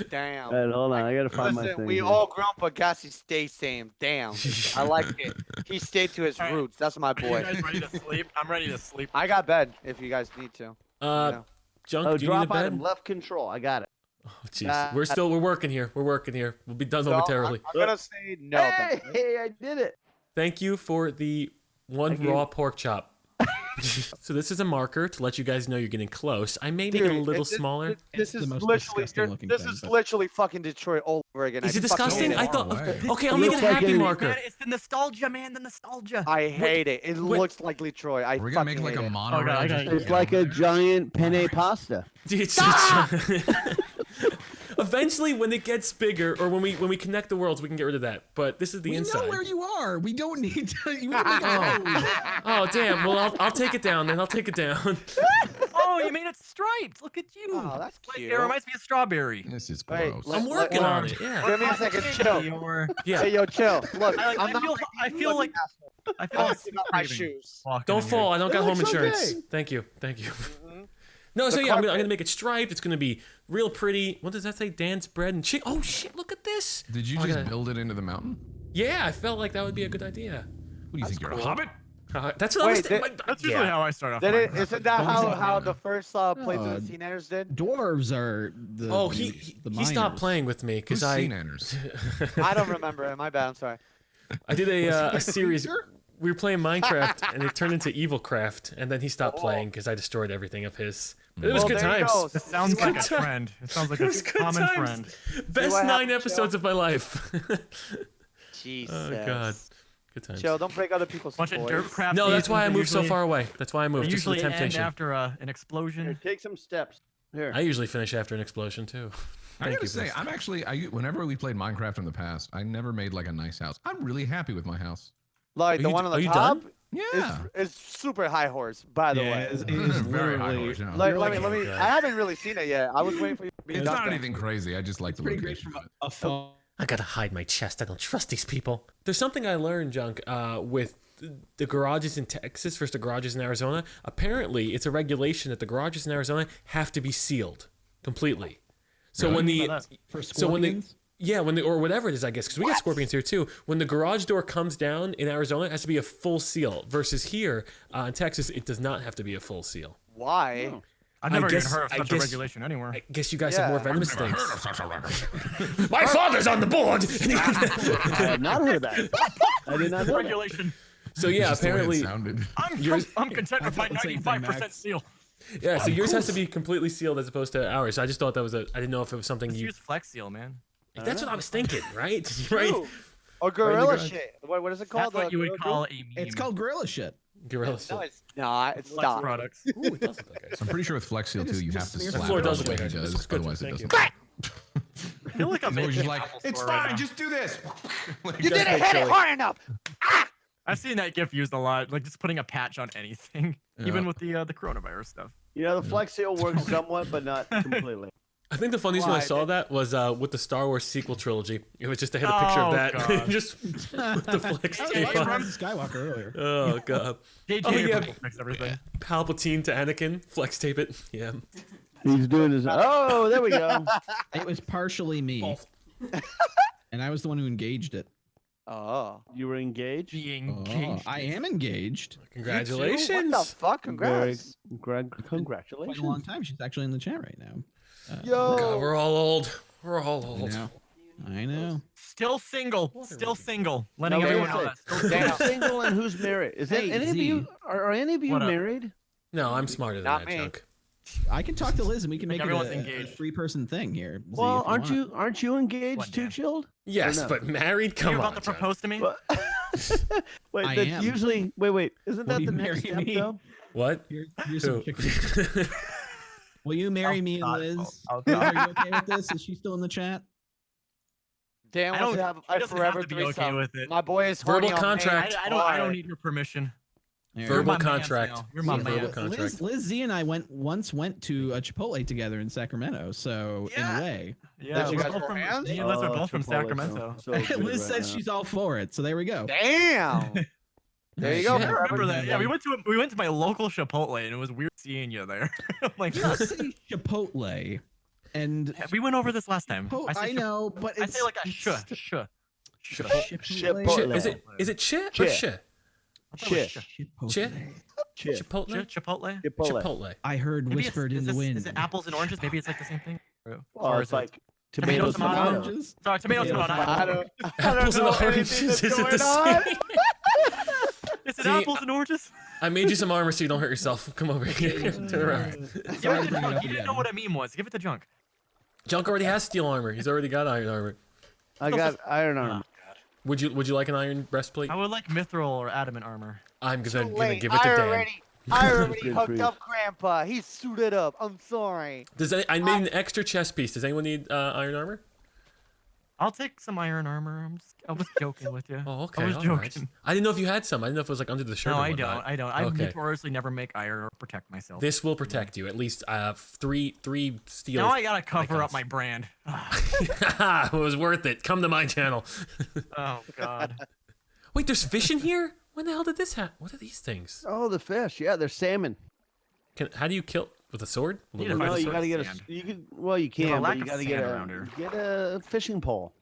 Damn. Alright, hold on. I gotta find my Listen, thing. we here. all grown, but Gassy stayed same. Damn. I like it. He stayed to his Alright. roots. That's my Are you boy. guys ready to sleep? I'm ready to sleep. I got bed if you guys need to. Junk, Oh, do you need a drop bed? item, left control. I got it. Oh, jeez. We're working here. We're working here. We'll be done So, momentarily. I'm gonna say no. Hey, but- hey, I did it. Thank you for the one Thank you. raw pork chop. So this is a marker to let you guys know you're getting close. I may make it a Dude, little this- smaller. This the is most literally disgusting looking this thing, is but- literally fucking Detroit all over again. Is I it fucking disgusting? hate I it. thought. away. Okay, I'll It make it looks a like happy a- marker. Man, it's the nostalgia, man. The nostalgia. I hate it. It Wait. looks like Detroit. I We're gonna make fucking like hate a it. monorail. I just gotta to It's get like over a there. giant penne pasta. Eventually, when it gets bigger, or when we connect the worlds, we can get rid of that. But this is the We inside. know where you are. We don't need to. You know. Oh damn! Well, I'll take it down then. I'll take it down. Oh, you made it striped. Look at you. Oh, that's Like, cute. it reminds me of strawberry. This is Wait, gross. let- I'm working let- on it. Yeah. Give me a second. Chill. Yeah. Hey, yo, chill. Look, I I'm not I feel like I feel I'm like about my shoes. walking Don't in fall. here. I don't It got home looks insurance. okay. Thank you. Thank you. Mhm. No, so The yeah, I'm carpet. gonna make it striped. It's gonna be real pretty. What does that say? Dance bread and chick. Oh shit! Look at this. Did you Oh, I just gotta- build it into the mountain? Yeah, I felt like that would be a good idea. What do you think? You're a cool. hobbit? That's what I was Wait, thinking. That's usually how I start off. Did mine. it, isn't that how the first playthrough Uh, of the Teenagers did? Dwarves are the. Oh, the he stopped miners. playing with me Who's because I seen Anners? I don't remember it. My bad. I'm sorry. I did a series. Sure. We were playing Minecraft and it turned into Evilcraft, and then he stopped playing because I destroyed everything of his. But it was Well, good there you times. go. It sounds like a Good time. trend. It sounds like a It was good common times. friend. Best what 9 happened, episodes of my life. Jesus. Oh god. Good times. Chill, don't break other people's Bunch of toys. dirt craft. No, that's why I stations moved so usually- far away. That's why I They moved. Just for the usually end temptation. after an Here, explosion. take some steps. Here. I usually finish after an explosion too. I Thank gotta you, say, Chris. I'm actually, whenever we played Minecraft in the past, I never made like a nice house. I'm really happy with my house. Like the one on are the you top done? Yeah. is super high horse, by the way. it is Very high literally- horse, you know. Like, You're let me, like- let me. God. I haven't really seen it yet. I was waiting for you to be It's done. not anything crazy. I just like the pretty great location from of it. a phone. I gotta hide my chest. I don't trust these people. There's something I learned, Junk, with the garages in Texas versus the garages in Arizona. Apparently, it's a regulation that the garages in Arizona have to be sealed completely. So Really? when the For so when scorpions? or whatever it is, I guess, because we got scorpions here too. When the garage door comes down in Arizona, it has to be a full seal. Versus here in Texas, it does not have to be a full seal. Why? I've never even guess- heard of I such a guess- regulation anywhere. I guess you guys have more Yeah. venomous Never things. heard of such a record. My father's on the board. I have not heard that. I did not know that. Regulation. So yeah, Just the way it apparently, sounded. I'm content with my thought the same thing, 95% Max. seal. yeah. So yours has to be completely sealed as opposed to ours. I just thought that was I didn't know if it was something Just you. use Flex Seal, man. That's what I was thinking, right? right? Ooh, or gorilla garage. shit. What is it That's called? what you would Gorilla call a meme. It's called gorilla shit. Gorilla glue? seal. No, it's not. It's Flex not. products. Ooh, it does look like ice. I'm pretty sure with Flex Seal too, you have to smear slap the floor it does on the look way like he it. This does, is good, otherwise it thank you. doesn't. I feel like I'm So in he's the just like, Apple it's store right fine, now. just do this. Like, You didn't hit it chili. hard enough. I've seen that GIF used a lot, like just putting a patch on anything, Yeah. even with the coronavirus stuff. You know, the Flex Seal works somewhat, but not completely. I think the funniest when I Why? saw that was with the Star Wars sequel trilogy. It was just to hit a picture of Oh, that, God. just with the flex I was tape watching on. Rise of Skywalker earlier. Oh god. JJ Oh, yeah. Abrams fixed everything. Palpatine to Anakin, flex tape it. Yeah. He's doing his. Oh, there we go. It was partially me, and I was the one who engaged it. Oh. You were engaged. Being Oh, engaged. I am engaged. Congratulations. What the fuck? Congrats. Quite a Congratulations. long time. She's actually in the chat right now. Yo. God, we're all old. We're all I old. know. I know. Still single. Still single. Letting No, everyone wait, know wait. that. Still Who's single. single and who's married? Is that Hey, any of Z. you? Are any of you What up? married? No, I'm smarter than Not that, me. Junk. I can talk to Liz and we can Like make it everyone's a engaged. three-person thing here. Z, Well, if aren't want. you engaged What, too, Dan? Chilled? Yes, no? but married? Are Come you on. about to Junk. propose to me? Well, wait, I that's am. usually. Wait. Isn't Will that you the next marry step me? though? What? Here's some Who? chicken. Will you marry me and not. Liz? I'll Liz, not. are you okay with this? Is she still in the chat? Dan I wants don't. to have He a doesn't forever have to be okay threesome. with it. My boy is Verbal horny on contract. main. I don't Why? need your permission. There. Verbal You're my man, contract. Snail. You're my Verbal man. contract. Liz Z and I once went to a Chipotle together in Sacramento. So in Yeah. a way, Yeah, you we're guys both hold from. hands? Me and Liz are Oh, both from Chipotle, Sacramento. so good Liz right says now. she's all for it. So there we go. Damn. There you go. Yeah, I remember forever that. Yeah, threesome. we went to my local Chipotle and it was weird seeing you there. I'm like, You say Chipotle, and we went over this last time. I say know, but I it's say like a it's shuh. Chipotle. Chipotle. Is it chit Chit. or shit? Chit. Chipotle. Chit? Chit. Chipotle? Chipotle? Chipotle. Chipotle. I heard Maybe whispered it's, in the is wind. it apples and oranges? Maybe it's like the same thing. Well, Or it's is it- like Tomato, tomatoes, tomato. tomato. Oranges? Sorry, tomato, Tomato, tomato. I don't Apples and know anything oranges. that's Is it the going on. same? Is it See, apples and oranges? I made you some armor so you don't hurt yourself. Come over here. Turn around. Sorry to Give it to bring it Junk. up You didn't again. know what a meme was. Give it to Junk. Junk already has steel armor. He's already got iron armor. I got iron armor. Would you like an iron breastplate? I would like mithril or adamant armor. I'm Too gonna late. give it to I Dan. already Good hooked grief. up Grandpa. He's suited up. I'm sorry. I made an extra chest piece. Does anyone need iron armor? I'll take some iron armor. I was joking with you. Oh, okay. I was all joking. right. I didn't know if you had some. I didn't know if it was like under the shirt. No, or I whatnot. don't. I don't. I Okay. notoriously never make iron or protect myself. This will protect you. At least three steel. Now I gotta cover icons. up my brand. it was worth it. Come to my channel. Oh God. Wait, there's fish in here? When the hell did this happen? What are these things? Oh, the fish. Yeah, they're salmon. How do you kill with a sword? A Need little to bit No, with a you sword? gotta get a. Sand. You can. Well, you have a can, lack but you of gotta sand get around here. a fishing pole.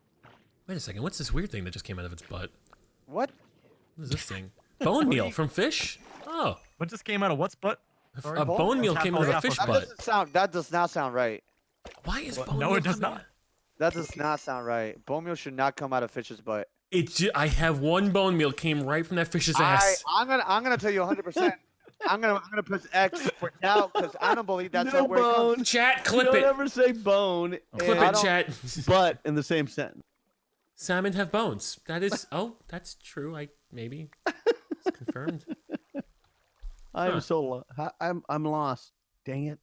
Wait a second. What's this weird thing that just came out of its butt? What? What is this thing? Bone meal from fish? Oh, What just came out of what's butt? Sorry. a bone meal came out of a fish That butt. doesn't sound. That does not sound right. Why is bone No, meal it does coming not. out? That does not sound right. Bone meal should not come out of fish's butt. I have one bone meal came right from that fish's ass. I'm gonna tell you 100%. I'm gonna put X for doubt because I don't believe that's No where it comes. bone. Chat, You clip don't it. ever say bone Clip I it, don't- chat. but in the same sentence. Salmon have bones. That is. Oh, that's true. maybe. It's confirmed. I'm so I'm lost. Dang it.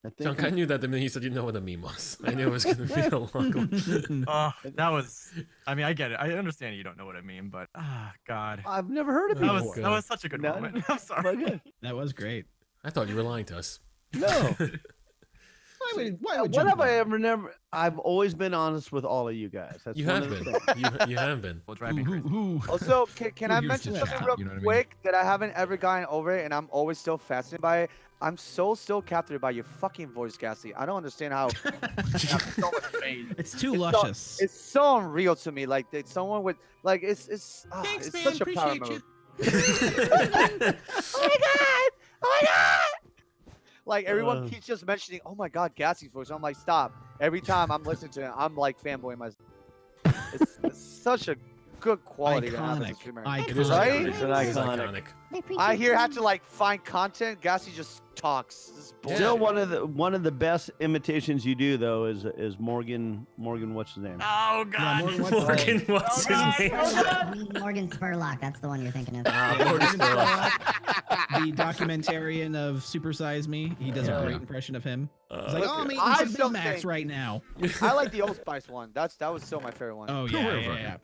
I think Junk, I knew that the minute you said you know what a meme was. I knew it was going to be a long one. That was. I mean, I get it. I understand you don't know what I mean, but God. I've never heard of it That before. was such a good No, moment. I'm sorry. That was great. I thought you were lying to us. No. Why would What you have I lie? ever never? I've always been honest with all of you guys. That's You one have of the been. things. You have been. Will drive me crazy. Also, can I Who mention hears the something chat, real you know what I mean? quick that I haven't ever gotten over it, and I'm always still fascinated by it? I'm still captivated by your fucking voice, Gassy. I don't understand how. You have so much pain. It's too It's luscious. It's so unreal to me. Like that someone with like it's Thanks, it's man. such a power Appreciate move. Oh my god! Oh my god! Like everyone keeps just mentioning, "Oh my god, Gassy's voice." I'm like, stop. Every time I'm listening to it, I'm like fanboying myself. It's such a good quality to have as a Iconic. streamer. It is Right? iconic. It's an It is iconic. iconic. I here have to like find content. Gassy just talks. This is bullshit. Still one of the best imitations you do though is Morgan. What's his name? Oh Yeah, God. Morgan, what's his name? Morgan Spurlock, that's the one you're thinking of. Morgan Spurlock, the documentarian of Super Size Me. He does a great impression of him. He's like, Look, oh, I'm eating I some still Big Macs think- right now. I like the Old Spice one. That was still my favorite one. Oh yeah.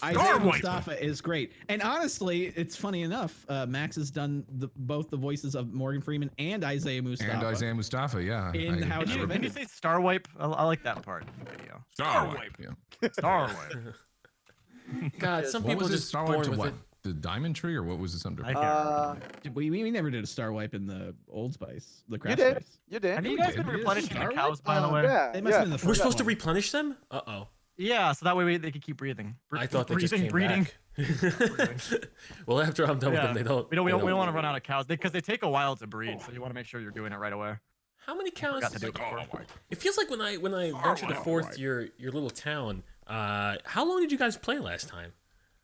Isaiah Starwipe. Mustafa is great, and honestly, it's funny enough. Max has done both the voices of Morgan Freeman and Isaiah Mustafa. And Isaiah Mustafa, yeah. In How Can to you Invented. say Starwipe? I like that part of the video. Starwipe. Yeah. Starwipe. God, some What people was it? just Starwipe born to with what? it. The diamond tree or what was it? Something I different? can't remember. We never did a Star Wipe in the Old Spice, the You Craft did. Spice. You did. Have you we guys did. been It is replenishing the Starwipe? cows, by the way? Yeah. They must have been the We're first supposed to one. replenish them? Uh-oh. Yeah, so that way they could keep breathing. I thought they just came breeding. back. Well, after I'm done with them, they don't. We don't they want to run out of cows because they take a while to breed, so you want to make sure you're doing it right away. How many cows? Forgot to do it before. It feels like when I ventured to forth your little town. How long did you guys play last time?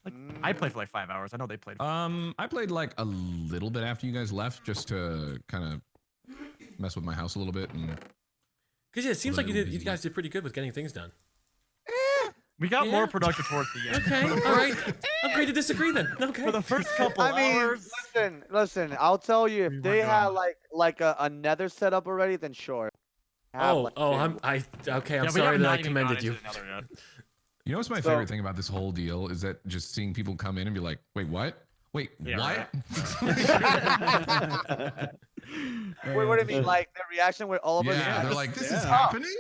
Like, I played for like 5 hours. I know they played. I played like a little bit after you guys left just to kind of mess with my house a little bit and Because yeah, it seems like you Little guys did pretty good with getting things done. We got Yeah. more productive towards the end. Okay, all right. Agree to disagree then. Okay. For the first couple I mean, hours. listen. I'll tell you, if We were they had done. like a nether set up already, then sure. Have, like, two. I'm Yeah, we sorry have that I not even gone commended into you. the nether yet. you know what's my So- favorite thing about this whole deal is that just seeing people come in and be like, wait, what? Wait, Yeah, what? Wait, what do you mean? Like the reaction with all of us? Yeah, they're like, this is Yeah. happening?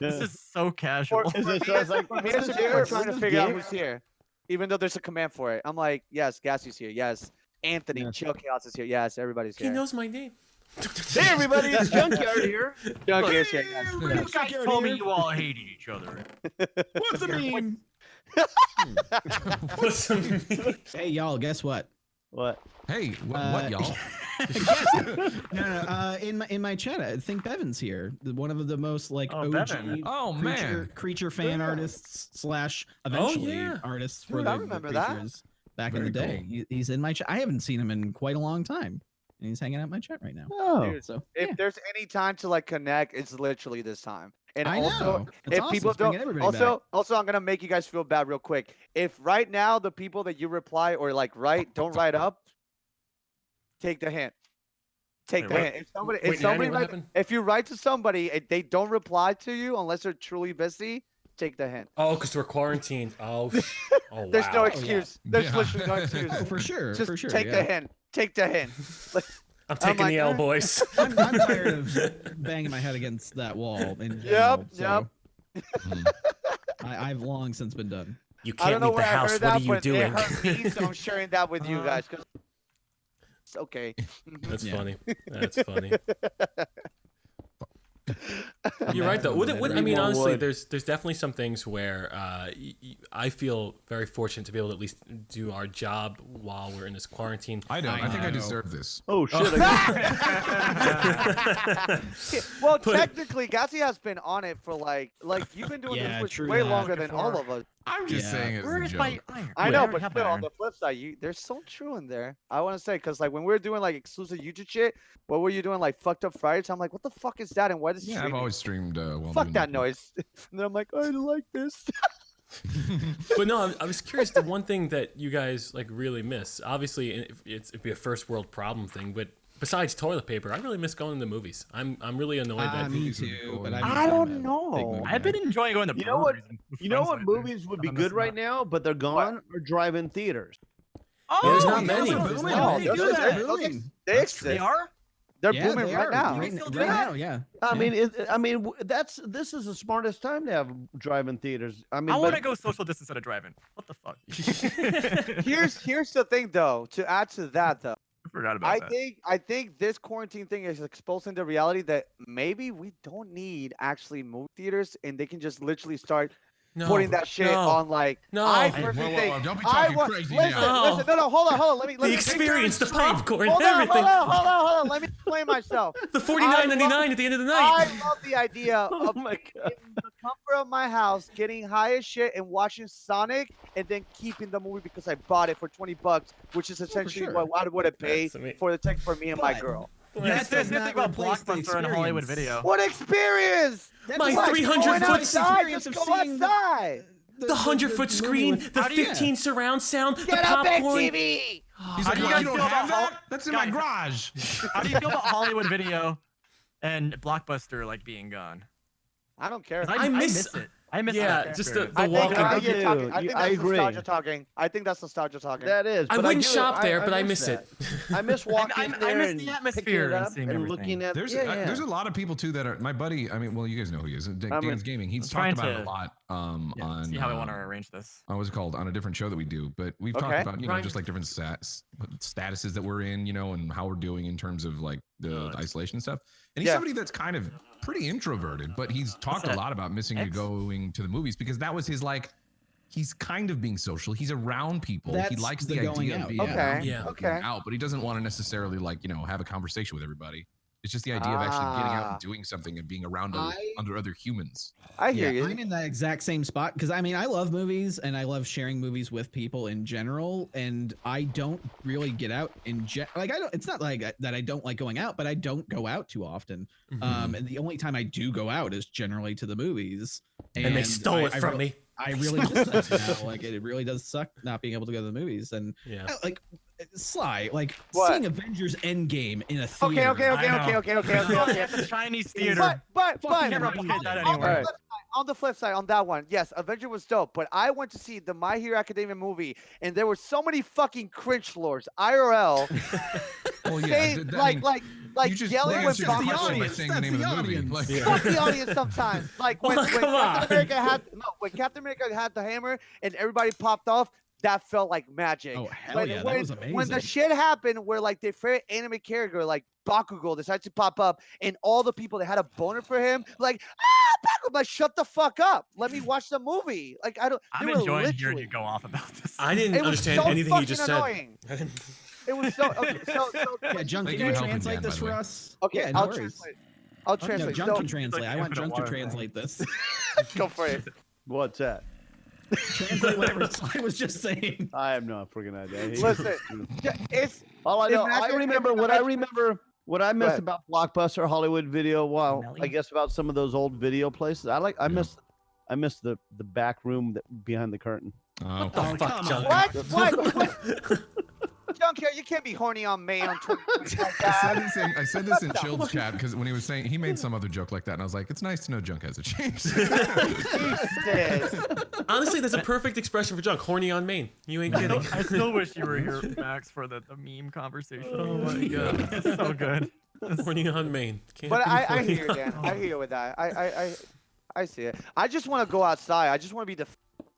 This is so casual. For me, So it's like, for me this as a is viewer, here, trying to this is figure out here. who's here, even though there's a command for it. I'm like, yes, Gassy's here. Yes, Anthony, Yeah. ChilledChaos is here. Yes, everybody's He here. knows my name. Hey everybody, it's Junkyard here. Junkie is here. Yes. You guys told me you all hated each other. What's the meme? What's the Hey y'all, guess what? What? Hey, what y'all? No. In my chat, I think Bevan's here. One of the most like Oh, OG Bevan. Oh, man. creature fan Yeah. artists slash eventually yeah. artists for Dude, I the remember that. creatures back Very in the day. cool. He's in my chat. I haven't seen him in quite a long time, and he's hanging out in my chat right now. Oh, Dude, So if yeah. there's any time to like connect, it's literally this time. And I also, know. It's if awesome. people It's bringing don't, everybody back. also, I'm gonna make you guys feel bad real quick. If right now the people that you reply or like write don't write up, take the hint. Take Wait, the what? hint. If somebody, Wait, if somebody, what happened? if you write to somebody and they don't reply to you unless they're truly busy, take the hint. Oh, because we're quarantined. Oh, oh There's wow. no excuse. There's Yeah. literally no excuse. Oh, for sure, Just for sure. take yeah. the hint. Take the hint. I'm taking like, the L, "Eh." boys. I'm tired of banging my head against that wall. In general, so I've long since been done. You I don't can't know leave the where I house. heard What that, are you but doing? it hurt me, so I'm sharing that with you guys. 'Cause it's okay. That's Yeah. funny. That's funny. You're right though. I mean, honestly, there's definitely some things where I feel very fortunate to be able to at least do our job while we're in this quarantine. I don't. I think I know. deserve this. oh shit! Well, But- technically, Gatsy has been on it for like you've been doing Yeah, this true way that. longer than all of us. I'm just Yeah. saying it's Where a is joke. my iron? I Wait, know, already but have still, my on iron. the flip side, there's so true in there. I want to say, because like when we were doing like exclusive YouTube shit, what were you doing like fucked up Fridays? I'm like, what the fuck is that? And why does Yeah, I've always streamed while fuck doing that noise? And then I'm like, I like this. But no, I was curious. The one thing that you guys like really miss, obviously, it'd be a first world problem thing, but besides toilet paper, I really miss going to the movies. I'm really annoyed that Me too, but I don't know. I've been enjoying going to You know what? breweries with You know friends what lately. movies would be I'm good missing right out. now, but they're gone? Or drive-in theaters. There's Oh, not many. those are There's booming. not They many. do Those that. are booming. They They exist. are? They're Yeah, booming they right are. now. Right, still do right that? now, yeah. I mean, this is the smartest time to have drive-in theaters. I mean, I want to but- go social distance at a drive-in. What the fuck? Here's the thing though. To add to that though, I forgot about that. I think this quarantine thing is exposing the reality that maybe we don't need actually movie theaters, and they can just literally start putting that shit on like. No. I Hey, personally whoa, think. don't be I talking want, crazy listen, now. listen, no, hold on. Let me. The experience, the popcorn, Hold on, everything. hold on. Let me explain myself. The $49.99 at the end of the night. I love the idea of Oh my god! in the comfort of my house, getting high as shit and watching Sonic, and then keeping the movie because I bought it for $20, which is essentially sure. what I would have paid That's amazing. for the ticket for me and my But- girl. That's the does thing not about replace the Blockbuster and Hollywood experience. Video. What experience? My Like, 300 going foot outside, experience just of go seeing the- outside. The 100-foot movie screen, with- the How do you- 15 surround sound, the Get a big popcorn. TV. He's How like, do you "What, guys you don't feel have about that? That's in my Guys. garage. How do you feel about Hollywood Video and Blockbuster like being gone? I don't care. 'Cause I miss- it. I miss Yeah, that just the experience. I think, walking. I think you're talking. I You- think I that's agree. nostalgia talking. I think that's nostalgia talking. That is. I but wouldn't do- shop there, but I miss that. it. I miss walking I there miss and the picking atmosphere it and up seeing and everything. looking at. There's yeah. there's a lot of people too that are my buddy. I mean, well, you guys know who he is. Dan's Gaming. He's trying talked about it to- a lot Yeah, on see how I want to arrange this. what's it called, on a different show that we do. But we've Okay. talked about Right. just like different statuses that we're in, and how we're doing in terms of like the isolation stuff. And he's Yeah. somebody that's kind of pretty introverted, but he's talked a that? lot about missing X? going to the movies because that was his like. He's kind of being social. He's around people. He That's likes the the going idea of out, being yeah. around Yeah. people, Okay. being out, but he doesn't want to necessarily have a conversation with everybody. It's just the idea of actually getting out and doing something and being around under other humans. I hear I'm you. in that exact same spot because I mean I love movies and I love sharing movies with people in general, and I don't really get out like I don't. It's not like that I don't like going out, but I don't go out too often. Mm-hmm. And the only time I do go out is generally to the movies. And they stole it from me. I really miss that now. Like it really does suck not being able to go to the movies and Yeah. like Sly, like What? seeing Avengers Endgame in a Okay, theater. okay. At the Chinese theater. But Fucking can't replicate that on anywhere. on the flip side, on that one, yes, Avenger was dope, but I went to see the My Hero Academia movie, and there were so many fucking cringe lords, IRL, Well, yeah, saying, I like you just yelling answered with the That's the question by audience. saying the That's name of the the movie. audience. Like, fuck the audience sometimes. Like when, Oh, when come Captain on. America had when Captain America had the hammer and everybody popped off, that felt like magic. Oh hell When, yeah, that when, was amazing. when the shit happened where like their favorite anime character like Bakugo decided to pop up and all the people that had a boner for him like Bakugo, like shut the fuck up, let me watch the movie. Like I don't. I'm they were enjoying hearing literally- you go off about this. I didn't It was understand so anything fucking you just annoying. said. It was so okay. So Yeah, Junk, Thank can you you for helping, translate Dan, this by the for way. us? okay, Yeah, no I'll worries. translate. I'll No, translate. Junk So, can translate. I want infinite Junk to water. translate this. go for it. What's that? Translate whatever I was just saying. I have no freaking idea. Listen, it's All I know, I Imagine remember having what a I red- remember. What I miss ahead. about Blockbuster, Hollywood Video. Well, Melly? I guess about some of those old video places. I miss the back room that behind the curtain. oh, The Oh, fuck, come Junk? what? Junk here, you can't be horny on May on Twitter like that. I said this in Chilled's chat because when he was saying he made some other joke like that, and I was like, it's nice to know Junk has a change. Jesus. Honestly, that's a perfect expression for Junk. Horny on Maine. You ain't kidding. I still wish you were here, Max, for the meme conversation. Oh my god. It's so good. Horny on Maine. Can't But be I horny hear you, on- Dan. I hear you with that. I see it. I just want to go outside. I just want to be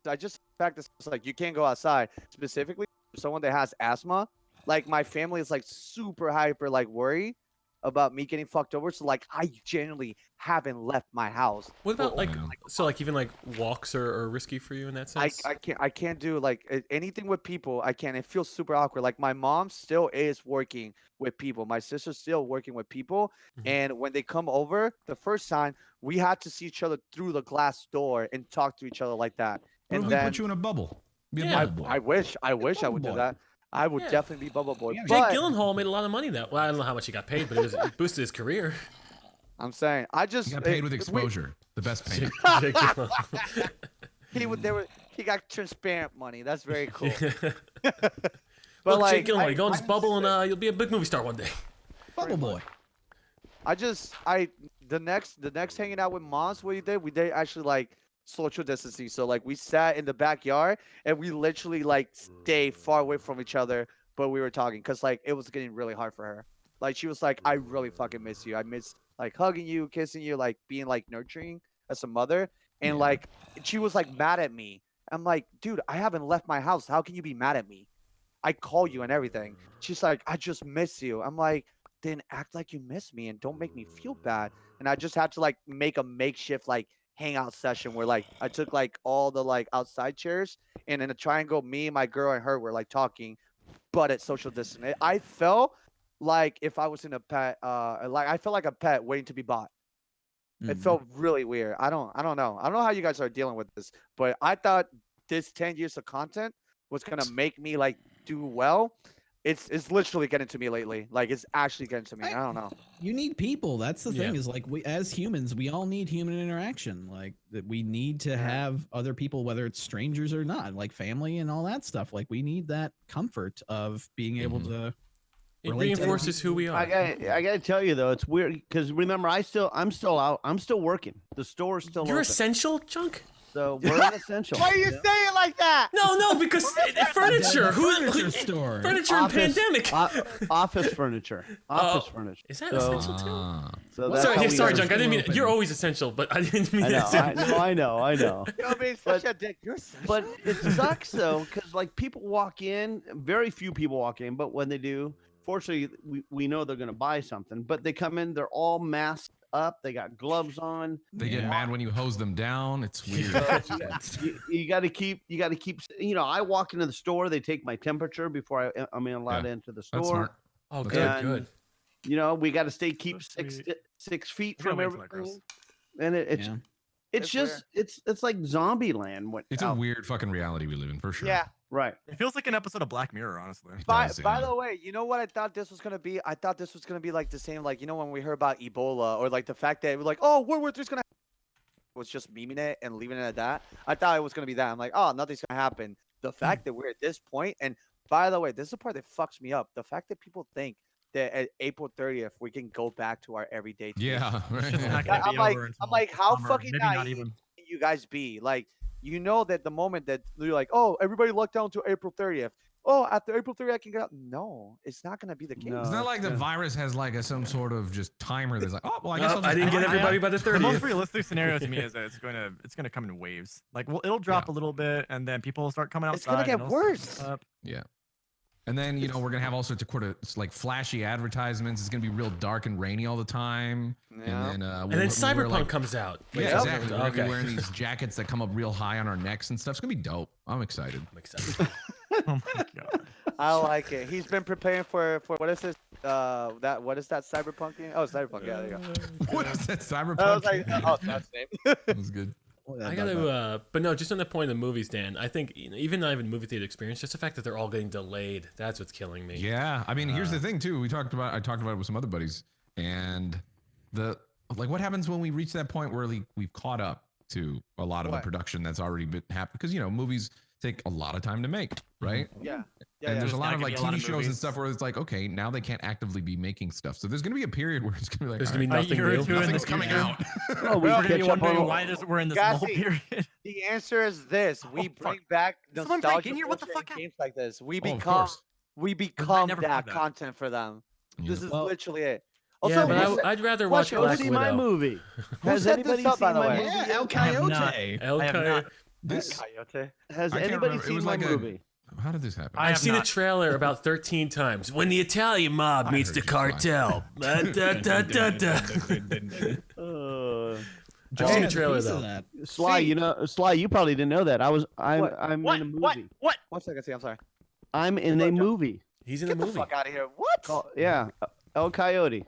I just fact this like you can't go outside specifically for someone that has asthma. Like my family is like super hyper like worried about me getting fucked over. So like I genuinely haven't left my house. What about like Yeah. so like even like walks are risky for you in that sense? I can't do like anything with people. I can't. It feels super awkward. Like my mom still is working with people. My sister's still working with people. Mhm. And when they come over, the first time we had to see each other through the glass door and talk to each other like that. What And if we then put you in a bubble? Be a Yeah. bubble boy. I wish I would Bubble do boy. that. I would Yeah. definitely be Bubble Boy. Yeah, Jake But Gyllenhaal made a lot of money that. Well, I don't know how much he got paid, but it boosted his career. I'm saying I just He got paid with we- exposure. The best payment. Jake Gyllenhaal. He got transparent money. That's very cool. But But look, Jake like, Gyllenhaal, you go in this bubble and you'll be a big movie star one day. Bubble boy. The next hanging out with moms, we did actually like social distancing. So like we sat in the backyard and we literally like stay far away from each other, but we were talking because like it was getting really hard for her. Like she was like, I really fucking miss you. I miss like hugging you, kissing you, like being like nurturing as a mother. And like she was like mad at me. I'm like, dude, I haven't left my house. How can you be mad at me? I call you and everything. She's like, I just miss you. I'm like, then act like you miss me and don't make me feel bad. And I just had to like make a makeshift like hangout session where like I took like all the like outside chairs and in a triangle, me, my girl, and her were like talking, but at social distance. I felt like if I was in a pet, like I felt like a pet waiting to be bought. It felt really weird. I don't know. I don't know how you guys are dealing with this, but I thought this 10 years of content was gonna make me like do well. It's literally getting to me lately. Like it's actually getting to me. I don't know. You need people. That's the thing. Yeah. Is like we as humans, we all need human interaction. Like that, we need to have other people, whether it's strangers or not, like family and all that stuff. Like we need that comfort of being able to. It relate to reinforces who we are. I gotta tell you though, it's weird because remember, I'm still out. I'm still working. The store's still You're open. essential, Junk? So we're an essential. Why are you saying it like that? No, because furniture. Furniture store. Furniture and pandemic. Office furniture. Office furniture. Is that So- essential too? So that's how Sorry, we sorry, are. Junk. I didn't mean open. you're always essential, but I didn't mean I know, that. I know. You're being such a dick. You're such But it sucks though, because like people walk in, very few people walk in, but when they do, fortunately, we know they're gonna buy something. But they come in, they're all masked up, they got gloves on. They get mad when you hose them down. It's weird. You got to keep. You know, I walk into the store, they take my temperature before I'm allowed into the store. That's smart. Oh, good, And, good. You know, we got to keep That's 6 feet Feel from way too like everything. us. And it's Yeah. it's It's just it's like zombie land. It's a weird fucking reality we live in for sure. Yeah. Right. It feels like an episode of Black Mirror, honestly. It By does, by yeah. the way, you know what I thought this was gonna be? I thought this was gonna be like the same, like you know when we heard about Ebola or like the fact that it was like, oh, World War III's gonna was just memeing it and leaving it at that. I thought it was gonna be that. I'm like, oh, nothing's gonna happen. The fact that we're at this point, and by the way, this is the part that fucks me up. The fact that people think that at April 30th we can go back to our everyday. Yeah. It's just Right. not gonna I'm be like, over I'm until like, how summer, fucking maybe not naive even. can you guys be? Like, you know that the moment that you're like, oh, everybody locked down to April 30th. Oh, after April 30th, I can get out. No, it's not gonna be the case. No. It's not like the virus has like some sort of just timer that's like, oh, well, I guess No, I'll just I didn't get add- everybody by the The most 30th. realistic scenario to me is that it's gonna come in waves. Like, well, it'll drop a little bit, and then people will start coming outside. It's gonna get and it'll start worse. up. Yeah. And then, you know, we're going to have all sorts of like flashy advertisements. It's going to be real dark and rainy all the time. Yeah. And then, And then Cyberpunk comes out. Wait, Yeah, oh, exactly. We're gonna be Okay. wearing these jackets that come up real high on our necks and stuff. It's going to be dope. I'm excited. I'm excited. Oh my god. I like it. He's been preparing for what is this? What is that Cyberpunk game? Oh, Cyberpunk. Yeah, there you go. What is that? Cyberpunk? I was like, oh, that's the name. That was good. I gotta, but no, just on the point of the movies, Dan. I think even not even movie theater experience, just the fact that they're all getting delayed. That's what's killing me. Yeah. I mean, here's the thing, too. I talked about it with some other buddies. And what happens when we reach that point where we've caught up to a lot of the What? production that's already been happened? Because, you know, movies take a lot of time to make, right? Yeah. And there's a There's lot of gotta like be a lot TV of shows and movies. stuff where it's like, okay, now they can't actively be making stuff. So there's gonna be a period where it's gonna be like, There's all gonna be right, nothing year or new. two in the nothing's coming future. out. Oh, we We're catch gonna be up wondering on why we're in this lull Gassy. period. The answer is this: we fuck. bring back Someone break nostalgia in here? What the bullshit fuck games like this. We Oh, of become course. never played that content for them. This is Well, literally it. Yeah, Also, but who said- I'd rather watch Question, Go Black see my Widow. movie. Who Has set this anybody up, by seen the my way? movie? Yeah, El I have not. Coyote. El I have Coyote. not. This, Coyote. Has I can't anybody remember. It seen was my like a- movie? how did this happen? I I've have seen not. a trailer about 13 times. When the Italian mob I meets heard the you, Sly. cartel. Da, da, da, da. I've seen a trailer piece of though. that. Sly, See- Sly, you probably didn't know that. I'm What? in a What? movie. What? 1 second, see, I'm sorry. I'm in a movie. He's in a Get the movie. fuck out of here. What? Yeah, El Coyote.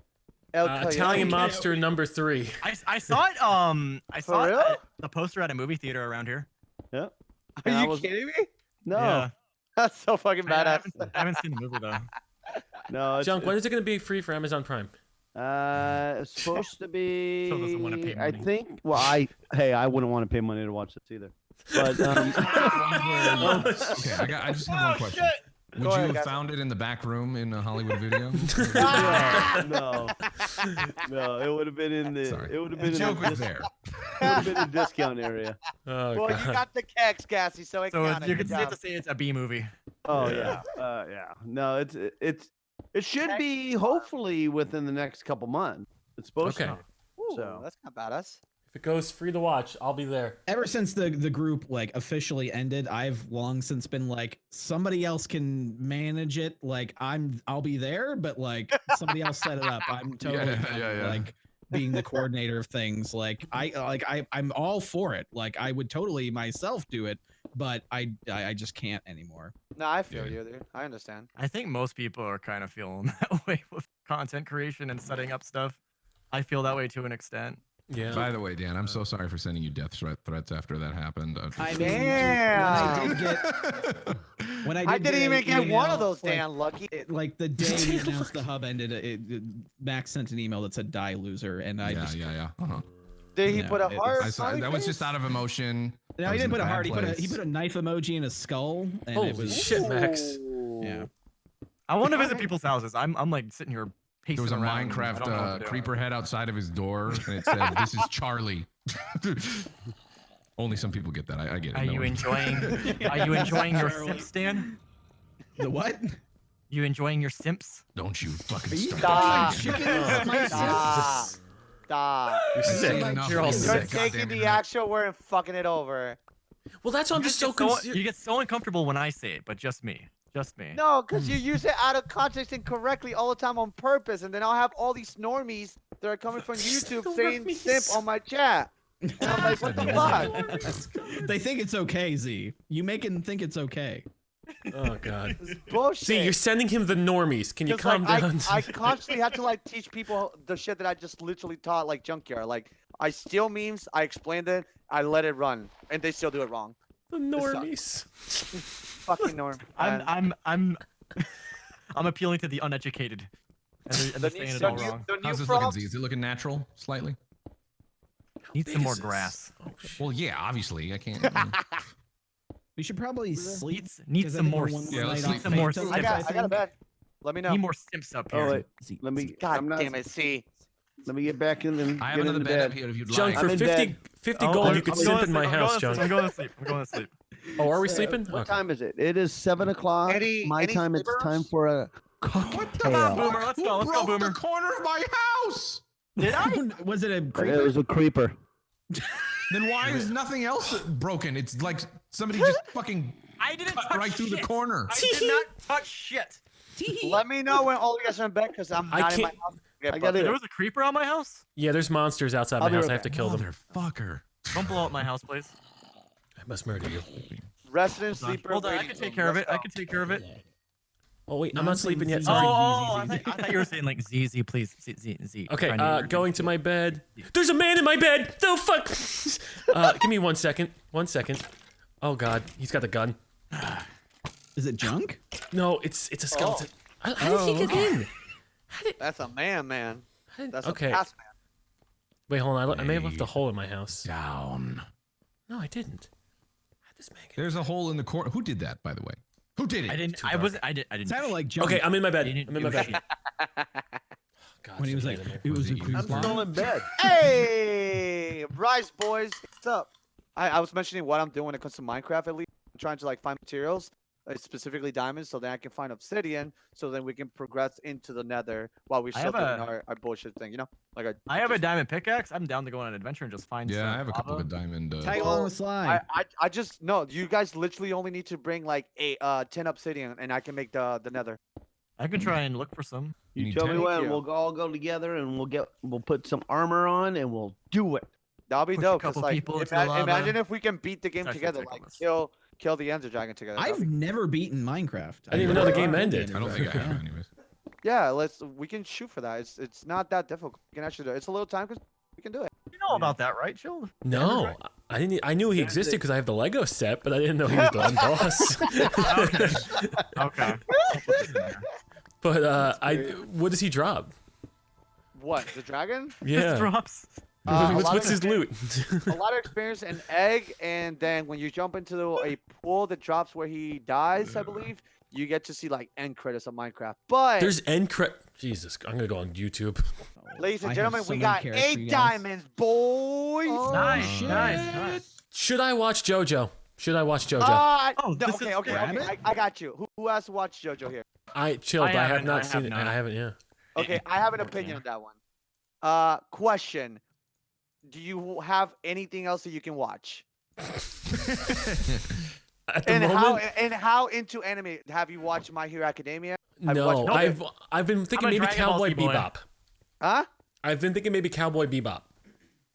El Coyote. Italian mobster number 3. I saw it. I saw For it, real? the poster at a movie theater around here. Yeah. Are I you was- kidding me? No, Yeah. That's so fucking I badass. haven't seen the movie though. no. Junk, when is it going to be free for Amazon Prime? It's supposed to be. Phil doesn't wanna pay I money. think. Well, I wouldn't want to pay money to watch this either. But Okay, I just have one question. Would Go you ahead, have guys. found it in the back room in a Hollywood Video? no, it would have been in the. Sorry. It would have The been in joke the was there. It would have been a discount area. Oh, Well, God. you got the kegs, Gassy, so it So counted. you Good can safe job. to say it's a B movie. Oh Yeah. yeah. No, it should be hopefully within the next couple months. It's supposed Okay. to. Ooh, So. that's not badass. If it goes free to watch, I'll be there. Ever since the group like officially ended, I've long since been like, somebody else can manage it. Like I'll be there, but like somebody else set it up. I'm totally Yeah. like being the coordinator of things. Like I'm all for it. Like I would totally myself do it, but I just can't anymore. No, I feel Yeah. you, dude. I understand. I think most people are kind of feeling that way with content creation and setting up stuff. I feel that way to an extent. Yeah. By the way, Dan, I'm so sorry for sending you death threats after that happened. I mean, Damn. when I I didn't even get one email, of those, like, Dan. Lucky. like the day we announced the hub ended, Max sent an email that said "die loser," and I just yeah. Uh-huh. Did he No, put a it- heart? I saw, that was just out of emotion. no, That he was in didn't put a bad heart. place. He put a knife emoji and a skull, and Holy it was shit, Max. yeah. I want to visit people's houses. I'm like sitting here pacing There was a around. I don't know what Minecraft to do. creeper head outside of his door, and it said, "This is Charlie." Only some people get that. I get it. Are no you one- enjoying? Are you enjoying your Charlie. simps, Dan? The what? You enjoying your simps? Don't you fucking Are you start. Stop. chickens? My Stop. Sims? Stop. You're I've sick. seen enough You're all of You're this sick. goddamn taking the internet. actual word and fucking it over. Well, that's why I'm just so You concerned. get so uncomfortable when I say it, but just me. Just me. No, because you use it out of context incorrectly all the time on purpose, and then I'll have all these normies that are coming from YouTube saying Normies. simp on my chat. And I'm like, what the fuck? They think it's okay, Z. You make them think it's okay. Oh, God. It's bullshit. See, you're sending him the normies. Can you 'Cause, calm like, down? I constantly had to like teach people the shit that I just literally taught like Junkyard. Like I steal memes, I explained it, I let it run, and they still do it wrong. The normies. Fucking norm. man. I'm appealing to the uneducated. And they're saying it all wrong. The new How's this looking, frogs. Z? Is it looking natural, slightly? Need big some more is this? grass. Oh, shit. Well, yeah, obviously. I can't. We should probably sleep. Need 'cause I some think more. we're one Yeah, let's night sleep. off Some more later, I got a think. bed. Let me know. Need more simps up here. Oh wait, Z. let me. God I'm not, damn it, see. Let me get back in and I have get another into bed bed. up here if you'd Junk, like. for I'm in 50, bed. 50 gold, you could I'm simp going in my to sleep, house, I'm Junk. going to sleep. I'm going to sleep. Oh, are we sleeping? What Okay. time is it? It is 7 o'clock. My any time. It's sleepers? time for a Come on, cocktail. Boomer. Let's go. Let's go, Broke Boomer. the corner of my house. Did I? Was it a It creeper? was a creeper. Then why is nothing else broken? It's like somebody just fucking I didn't cut touch right through the shit. corner. I did not touch shit. Let me know when all you guys are in bed because I'm I not in my can't- house. I gotta- There was a creeper on my house. Yeah, there's monsters outside I'll my be house. right I have to kill them. Motherfucker. Don't blow up my house, please. I must murder you. Resident Hold on. sleeper. Hold on. I waiting can take room. care of Let's it. I go. can take care of it. Oh, wait, I'm not sleeping yet. Oh, Sorry. I thought you were saying like ZZ, please. Z. Okay, Trying to- going to my bed. There's a man in my bed. The fuck? Give me 1 second. 1 second. Oh God, he's got the gun. Is it junk? No, it's a skeleton. How did he get in? That's a man. That's Okay. a pass man. Wait, hold on. I may have left a hole in my house. Down. No, I didn't. How'd this man get? There's a hole in the corner. Who did that, by the way? Who did it? I didn't. Too I dark. wasn't. I didn't. Sounded like junk. Okay, I'm in my bed. You didn't I'm in my do bed. shit. God, when he was somebody like, in there. it was a I'm I'm goosebump. still in bed. Hey, Bryce boys, what's up? I was mentioning what I'm doing when it comes to Minecraft. At least I'm trying to like find materials, specifically diamonds, so then I can find obsidian, so then we can progress into the Nether while we're I still have doing our bullshit thing. You know, like I have a diamond pickaxe. I'm down to go on an adventure and just find. Yeah, some I have a couple lava. of diamond. Tag Well, along the slide. I just no. You guys literally only need to bring like 10 obsidian, and I can make the Nether. I could try and look for some. You You need tell me 10? when you. we'll all go together and we'll put some armor on and we'll do it. That'll be Push a dope. 'cause, couple like, people into the lava. imagine if we can beat the game It's actually together, like ridiculous. kill the Ender Dragon together. That'd I've be- never beaten Minecraft. I didn't even know the game I've ended. I don't think I have, anyways. Yeah, we can shoot for that. It's not that difficult. We can actually do it. It's a little time because we can do it. You know about that, right, Chill? No, I didn't. I knew he existed because I have the Lego set, but I didn't know he was the end boss. Okay. I'll put this in there. But what does he drop? What the dragon? This Yeah. drops. What's his loot? A lot of experience in egg, and then when you jump into a pool that drops where he dies, I believe, you get to see like end credits of Minecraft. But There's end credit. Jesus, I'm gonna go on YouTube. ladies and I have gentlemen, so we many got carrots for 8 you guys. diamonds, boys. Nice, nice. Should I watch JoJo? Should I watch JoJo? Oh, No, this okay, is okay, Rabbit? okay. I got you. Who has to watch JoJo here? Chilled. I have haven't, not I seen have it. not. I haven't. Yeah. Okay, I have an opinion on that one. Question: do you have anything else that you can watch? At the And moment, how into anime have you watched My Hero Academia? Have you no. watched- I've been thinking a maybe Dragon Ball Cowboy Z boy. Bebop. Huh? I've been thinking maybe Cowboy Bebop.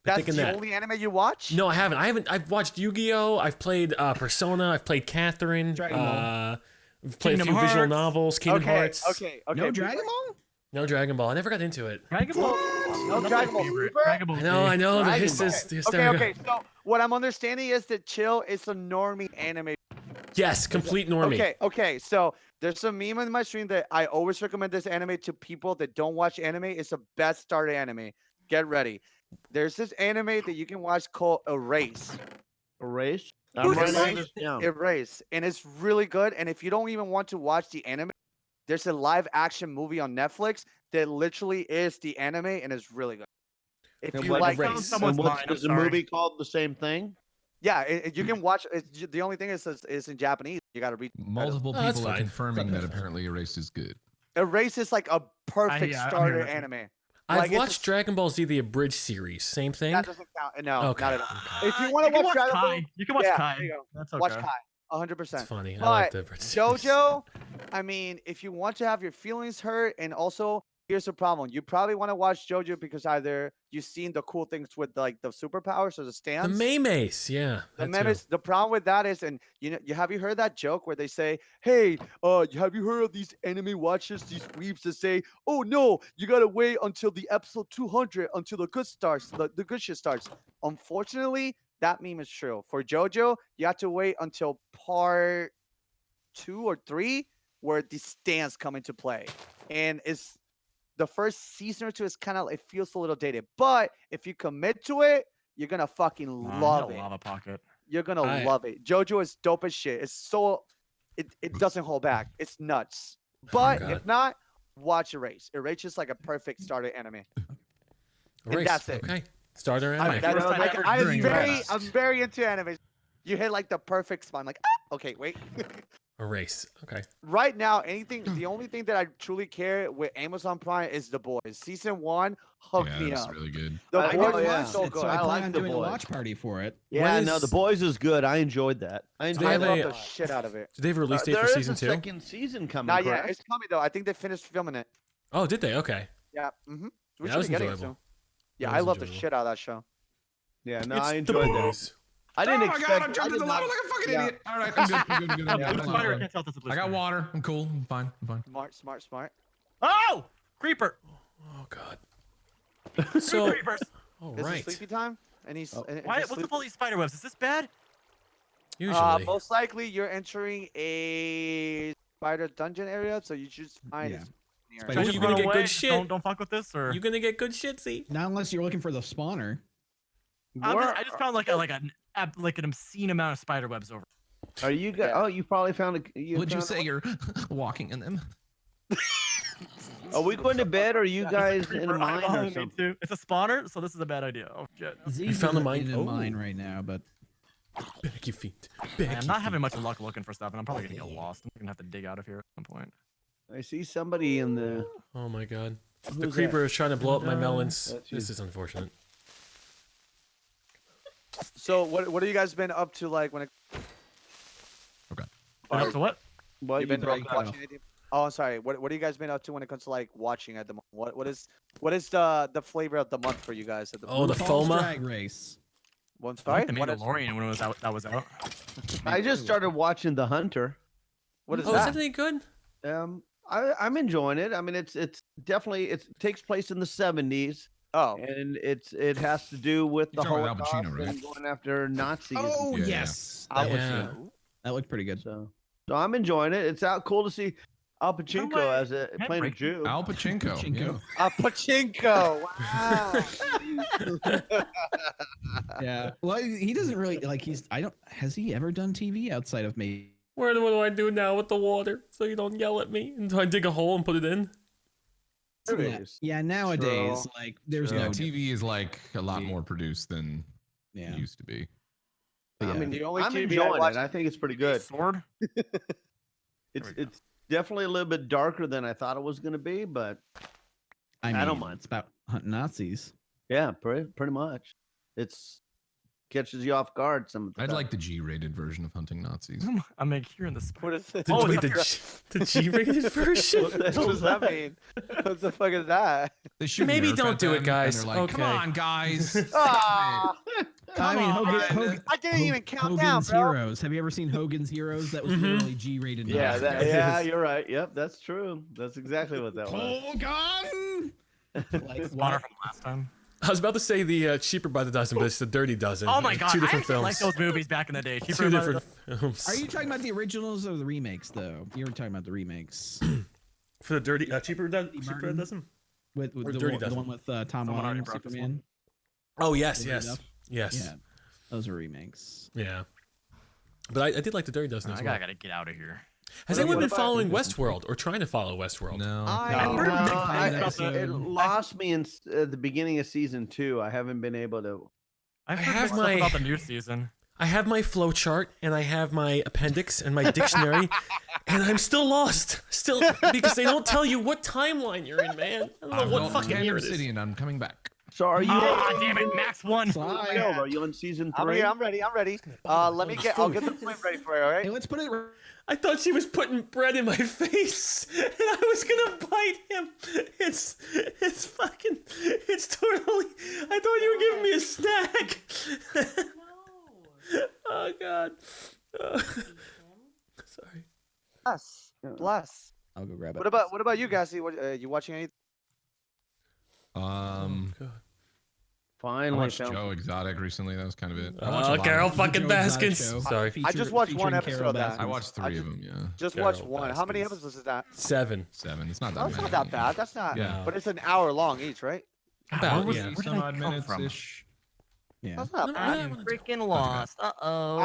That's thinking the that. only anime you watch? No, I haven't. I've watched Yu-Gi-Oh. I've played Persona. I've played Catherine. Dragon Ball. I've played Kingdom a few visual Hearts. novels. Kingdom Okay, Hearts. okay. No Dragon Ball? No Dragon Ball. I never got into it. Dragon Ball. No That's Dragon my Ball favorite. Super? Dragon Ball I know. The Dragon hisses. The Okay, hysteria. okay. So what I'm understanding is that Chill is a normie anime. Yes, complete normie. Okay. So there's a meme in my stream that I always recommend this anime to people that don't watch anime. It's the best starter anime. Get ready. There's this anime that you can watch called Erase. Erase. I'm Who's writing Erase? this down. Erase, and it's really good. And if you don't even want to watch the anime, there's a live action movie on Netflix that literally is the anime and it's really good. If And you what- like, Erase. Someone's and what's mine, I'm is the sorry. movie called the same thing? yeah, you can watch. The only thing is it's in Japanese. You got to read. Multiple Oh, that's people are fine. confirming that apparently Erased is good. Erase is like a perfect yeah, I'm starter hearing it. anime. I've Like, it's watched Dragon Ball Z the abridged series. Same thing. That doesn't count. No, Okay. not at all. If you want to can watch Dragon Ball, Kai. You can watch yeah, Kai. there you go. That's okay. Watch Kai, 100%. It's funny. I But like the abridged series. JoJo, I mean, if you want to have your feelings hurt, and also here's the problem: you probably want to watch JoJo because either you've seen the cool things with like the superpowers or the The stands. Maymays, yeah. The that menace, too. the problem with that is, and have you heard that joke where they say, "Hey, have you heard of these anime watchers, these weebs that say, oh no, you gotta wait until the episode 200 until the good starts, the good shit starts." Unfortunately, that meme is true. For JoJo, you have to wait until part 2 or 3 where the stands come into play, and it's the first season or two is kind of, it feels a little dated, but if you commit to it, you're gonna fucking love it. Lava pocket. You're gonna I- love it. JoJo is dope as shit. It's so it doesn't hold back. It's nuts. But God. if not, watch Erase. Erase is like a perfect starter anime. Erased. that's it. Okay. Starter I, anime. that is, first time like, ever I'm hearing very Erased. I'm very into anime. You hit like the perfect spot. I'm like, ah! Okay, wait. Erase. Okay. Right now, the only thing that I truly care with Amazon Prime is The Boys. Season 1 hooked Yeah, me that's up. really good. The I Boys know, is yeah. so So good. I I plan like on The doing a Boys. watch party for it. Yeah, When no, is- The Boys is good. I enjoyed that. I they enjoyed I have love a- the shit out of it. Did they have a release date there for is season a 2? second season coming. Not yet. correct? It's coming though. I think they finished filming it. Oh, did they? Okay. Yeah. Mm-hmm. We That should was be getting it enjoyable. soon. Yeah, That I was love the enjoyable. shit out of that show. Yeah, no, It's I The enjoyed that. Boys. I didn't Oh my expect. god, I I jumped did in the not- lava like a fucking Yeah. idiot. All right, I'm good. I'm good. I'm good. Yeah, I'm blue good. spider can't tell that's a blue I got spider. water. I'm cool. I'm fine. I'm fine. Smart, smart, smart. Oh! Creeper! Oh God. So, Creepers! all Is it right. sleepy time? And he's and Why, it's what's sleep- with all these spider webs? Is this bad? Usually. most likely you're entering a spider dungeon area, so you should find Yeah. it near. Spider- Should I you just gonna run get good away? shit? Don't fuck with this, or You gonna get good shit, see? Not unless you're looking for the spawner. I just found like an obscene amount of spider webs over. Are you guys? Oh, you probably found a. Would you found say you're walking in them? Are we going to bed? Or are you guys in Creeper a mine or eyeballing me something? too. It's a spawner, so this is a bad idea. Oh shit. Z's found the in mine? in Oh. mine right now, but Back your feet. I'm not having much luck looking for stuff, and I'm probably gonna get lost. I'm gonna have to dig out of here at some point. I see somebody in the. Oh my God. The Who's creeper is trying to blow up my melons. That's you. This is unfortunate. So what have you guys been up to like when it Been up to what? What you've you been break like, it watching anything? Oh, I'm sorry. What have you guys been up to when it comes to like watching at the moment? What is the flavor of the month for you guys at the Oh, the RuPaul's FOMA. Drag Race. one I sorry? like the What is, Mandalorian when it was out. That was out. I just started watching The Hunter. what is Oh, is that? that any good? I'm enjoying it. I mean, it's definitely it takes place in the 70s, Oh, and it has to do with the You're talking about Al Holocaust Pacino, right? and going after Nazis. Oh Yeah, yeah. yes, Al that, was, Yeah. that looked pretty good. So I'm enjoying it. It's out cool to see. Al Pachinko as a Can't playing a break- Jew. Al Pachinko. Pachinko. Pachinko. Wow. Yeah. Well, he doesn't really like. Has he ever done TV outside of me? What do I do now with the water so you don't yell at me? And do I dig a hole and put it in? Yeah. Nowadays, True. like, there's Yeah, no TV is like a lot more produced than Yeah. it used to be. But I yeah. mean, The only I'm TV I enjoying watch- it. I think it's pretty good. Sword. It's definitely a little bit darker than I thought it was going to be, but I don't mean, mind. It's about hunting Nazis. yeah, pretty much. It's catches you off guard some of the I'd time. like the G-rated version of Hunting Nazis. I'm like hearing this. What is it? Oh, Wait, it's the G-rated version? What the hell does that mean? What the fuck is that? They shoot Maybe Nerf don't at do it, them, and guys. they're like, come Okay. on, guys. Ah, I mean, I didn't even count down, Hogan's bro. Heroes. Have you ever seen Hogan's Heroes? That was Mhm. literally G-rated. yeah, Nazis. yeah, you're right. Yep, that's true. That's exactly what that was. Hogan. Like, Water what? from last time. I was about to say the Cheaper by the Dozen, but it's the Dirty Dozen. Oh my god, Two I different actually films. like those movies back in the day. Cheaper Two by different films. Are you talking about the originals or the remakes, though? You were talking about the remakes For the Dirty Cheaper by the Martin? Dozen? with Or the, Dirty one, the Dozen. one with Tom Someone already Welling, brought this Superman. Oh, yes, Dirty yes. Duff? Yes. Yeah, those are remakes. Yeah. But I did like the Dirty Dozen as I well. gotta get out of here. Has What anyone been about- following Westworld or trying to follow Westworld? No. I heard heard big a things about episode. It lost me in the beginning of season 2. I haven't been able to. I've I heard have good stuff my- about the new season. I have my flow chart and I have my appendix and my dictionary, and I'm still lost. Still, because they don't tell you what timeline you're in, man. I don't know I'm what going fucking to year Kansas it is. City and I'm coming back. So are you? Ah, damn it, Max won. Are you in season 3? I'm ready. I'm ready. Let me get. I'll get the point ready for you. All Hey, right. let's put it. I thought she was putting bread in my face, and I was gonna bite him. It's fucking, it's totally. I thought you were giving me a snack. Oh God. Sorry. Bless. I'll go grab it. What about you, Gassy? You watching anything? God. I Finally, watched found- Joe Exotic recently. That was kind of it. I watched a Oh, lot Carol of- fucking Joe Exotic Baskins. show. Sorry. I just watched one Featuring episode Carol of that. I Baskins. watched 3 of them. Yeah, Just Carol watched one. How many Baskins. episodes is that? 7. 7. It's not that Oh, it's many. not that bad. That's not. Yeah. But it's an hour long each, right? About, where yeah. did Some I odd come minutes from? ish. Yeah. That's not bad. I'm freaking lost. Uh-oh.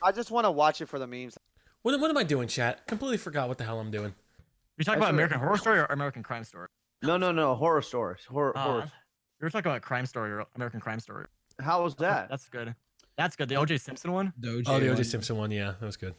I just want to watch it for the memes. What am I doing, chat? Completely forgot what the hell I'm doing. You talking about American Horror Story or American Crime Story? No, horror stories. Horror. You were talking about Crime Story or American Crime Story. How was that? That's good. That's good. The O.J. Simpson one. Doge Oh, the O.J. one. Simpson one. Yeah, that was good.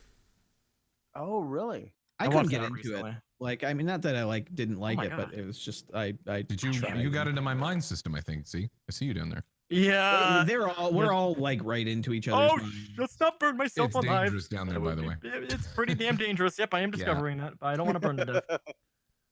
Oh, really? I watched couldn't get that into recently. it. Like, I mean, not that I like didn't like my it, but God. it was just I. Did you? tried. You got into my mind system, I think. See, I see you down there. Yeah. We're all like right into each other's. Oh, minds. let's not burn myself It's alive. dangerous down there, by the way. It's pretty damn dangerous. Yep, I am discovering that, but I don't want to burn to death.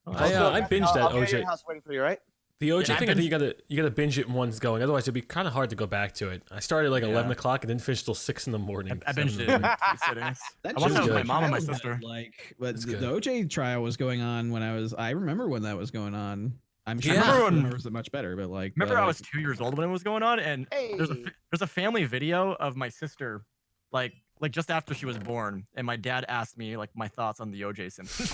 I binged that I'll be at OJ. your house waiting for you, right? The OJ Yeah, I thing, I think you gotta binge it in one's going. Otherwise, it'd be kind of hard to go back to it. I started like 11 o'clock and didn't finish till 6 in the morning. I 7 binged in it the in morning. 2 sittings. That I watched that with my good. mom and my trial sister. had, Like, but That's the good. OJ trial was going on when I remember when that was going on. I'm sure Yeah. I Remember when- remembers it much better, but like. Remember, but, I was 2 years old when it was going on, and Hey. there's a family video of my sister, like just after she was born, and my dad asked me like my thoughts on the O.J. Simpson.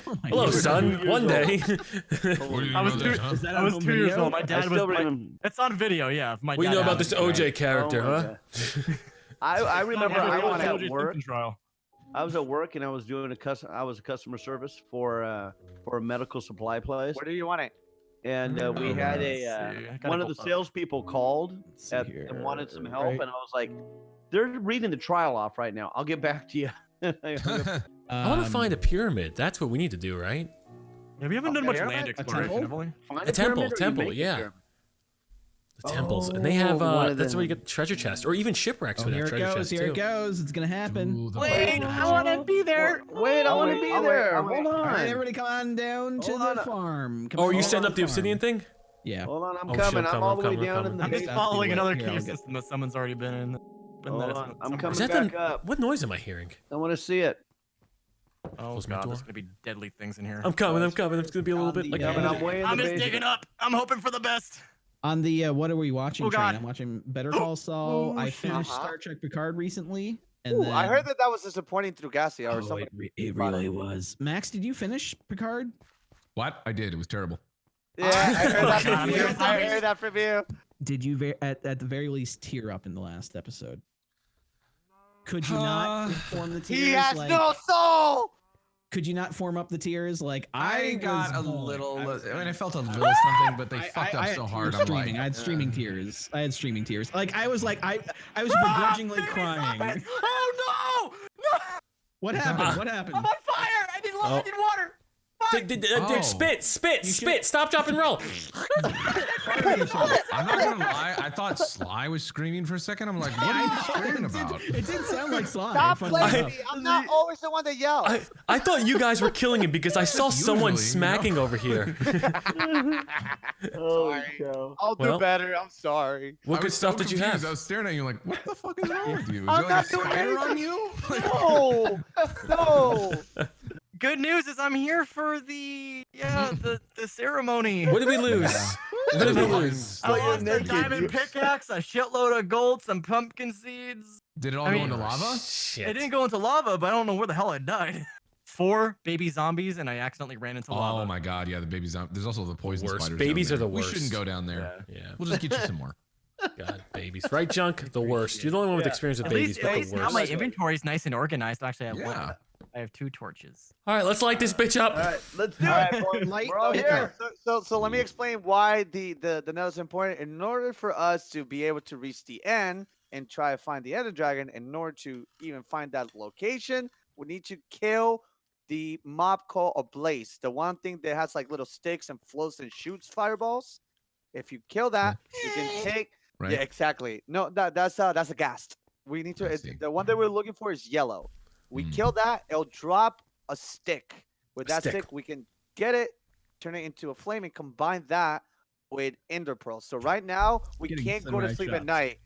Oh my Hello, God. son. One day. I was two- Is that I on was home 2 years video? old. My I dad still was. remember. It's on video, yeah. My we dad know about asked this me. OJ character, Oh my huh? God. I remember Yeah, I it was was the at O.J. work. Simpson trial. I was at work and I was doing I was a customer service for a medical supply place, Where do you want it? and we had Let's see. a I gotta one of pull the up. salespeople called Let's see and here, wanted some help, right? and I was like, "They're reading the trial off right now. I'll get back to you." I want to find a pyramid. That's what we need to do, right? Yeah, we haven't done Okay, much alright. land A exploration, temple? have we? Find A temple, pyramid or you temple, make a yeah. pyramid. The temples, and they have Oh, one of that's where you them. get treasure chests, or even shipwrecks Oh, would here have it treasure goes. chests Here too. it goes. It's gonna happen. Ooh, the Wait, I want to be there. Wait, I want to be I'll wait, there. I'll wait. Hold All right, on. everybody, come on down to Hold the on. farm. Come Oh, are on you down setting to up the farm. obsidian thing? Yeah. Hold on, I'm Oh, shit, coming. I'm I'm all the way coming, down in the I'm just Basement. following another Here, I'll cave get- system that someone's already been in. Hold on, I'm somewhere. coming Is that back the? up. What noise am I hearing? I want to see it. Oh Close my god, door. there's gonna be deadly things in here. I'm coming. I'm coming. It's gonna be a little bit like. Yeah, Coming, I'm way in the I'm just basement. digging up. I'm hoping for the best. On the what are we watching? Oh, train? God. I'm watching Better Call Saul. Oh, I shit. finished Uh-huh. Star Trek Picard recently. And Ooh, then, I heard that was disappointing through Gassia or oh, something. it really was. Max, did you finish Picard? What? I did. It was terrible. Yeah, I heard that Okay. from you. I heard that from you. Did you at the very least tear up in the last episode? Could you not form the tears? He has like, no soul. Could you not form up the tears? Like I got was a bawling. little. I was- I mean, I felt a little something, but they fucked up I so had hard. tears I'm streaming. like, I had streaming tears. I had streaming tears. Like I was begrudgingly crying. Oh no! What happened? What happened? I'm on fire! I need Oh. water. Dude, spit! Stop, drop, and roll. I'm not gonna lie. I thought Sly was screaming for a second. I'm like, what are you screaming about? It did sound like Sly. Stop funnily playing enough. me. I'm not always the one that yells. I thought you guys were killing him because I saw someone Usually, smacking over here. Sorry. I'll do Well. better. I'm sorry. What I good was stuff so did you confused. have? I was staring at you like, what the fuck is wrong with you? Is I'm there like not a doing spider on anything. you? No. No. Good news is I'm here for the ceremony. What did we lose? What did we lose? I you're lost a naked. diamond pickaxe, a shitload of gold, some pumpkin seeds. Did it all I go mean- into lava? Shit. It didn't go into lava, but I don't know where the hell it died. 4 baby zombies, and I accidentally ran into lava. Oh my god, yeah, the babies. There's also the poison Worst. spiders. Babies down are there. the We worst. shouldn't go down there. Yeah. Yeah. We'll just get you some more. God, babies. Right, Junk? The worst. You're the only one with experience with At babies, least, but at the least now worst. my inventory is nice and organized. Actually, Yeah. I have 2 torches. All right, let's light this bitch up. All right, let's do All it. right, boys. Light We're all the here. So let me explain why the note is important. In order for us to be able to reach the end and try to find the Ender Dragon, in order to even find that location, we need to kill the mob called a Blaze. The one thing that has like little sticks and floats and shoots fireballs. If you kill that, you can take. Right? Yeah, exactly. No, that's a ghast. We need I to. see. The one that we're looking for is yellow. We Mm. kill that, it'll drop a stick. With A that stick. stick, we can get it, turn it into a flame, and combine that with ender pearls. So right now, we Getting can't go to samurai sleep at chops. night.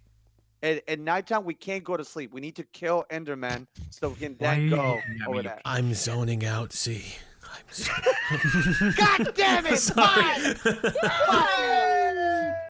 At nighttime, we can't go to sleep. We need to kill Enderman so we can then go over that. I'm zoning out, see. I'm zoning God damn it! Sorry. Fine!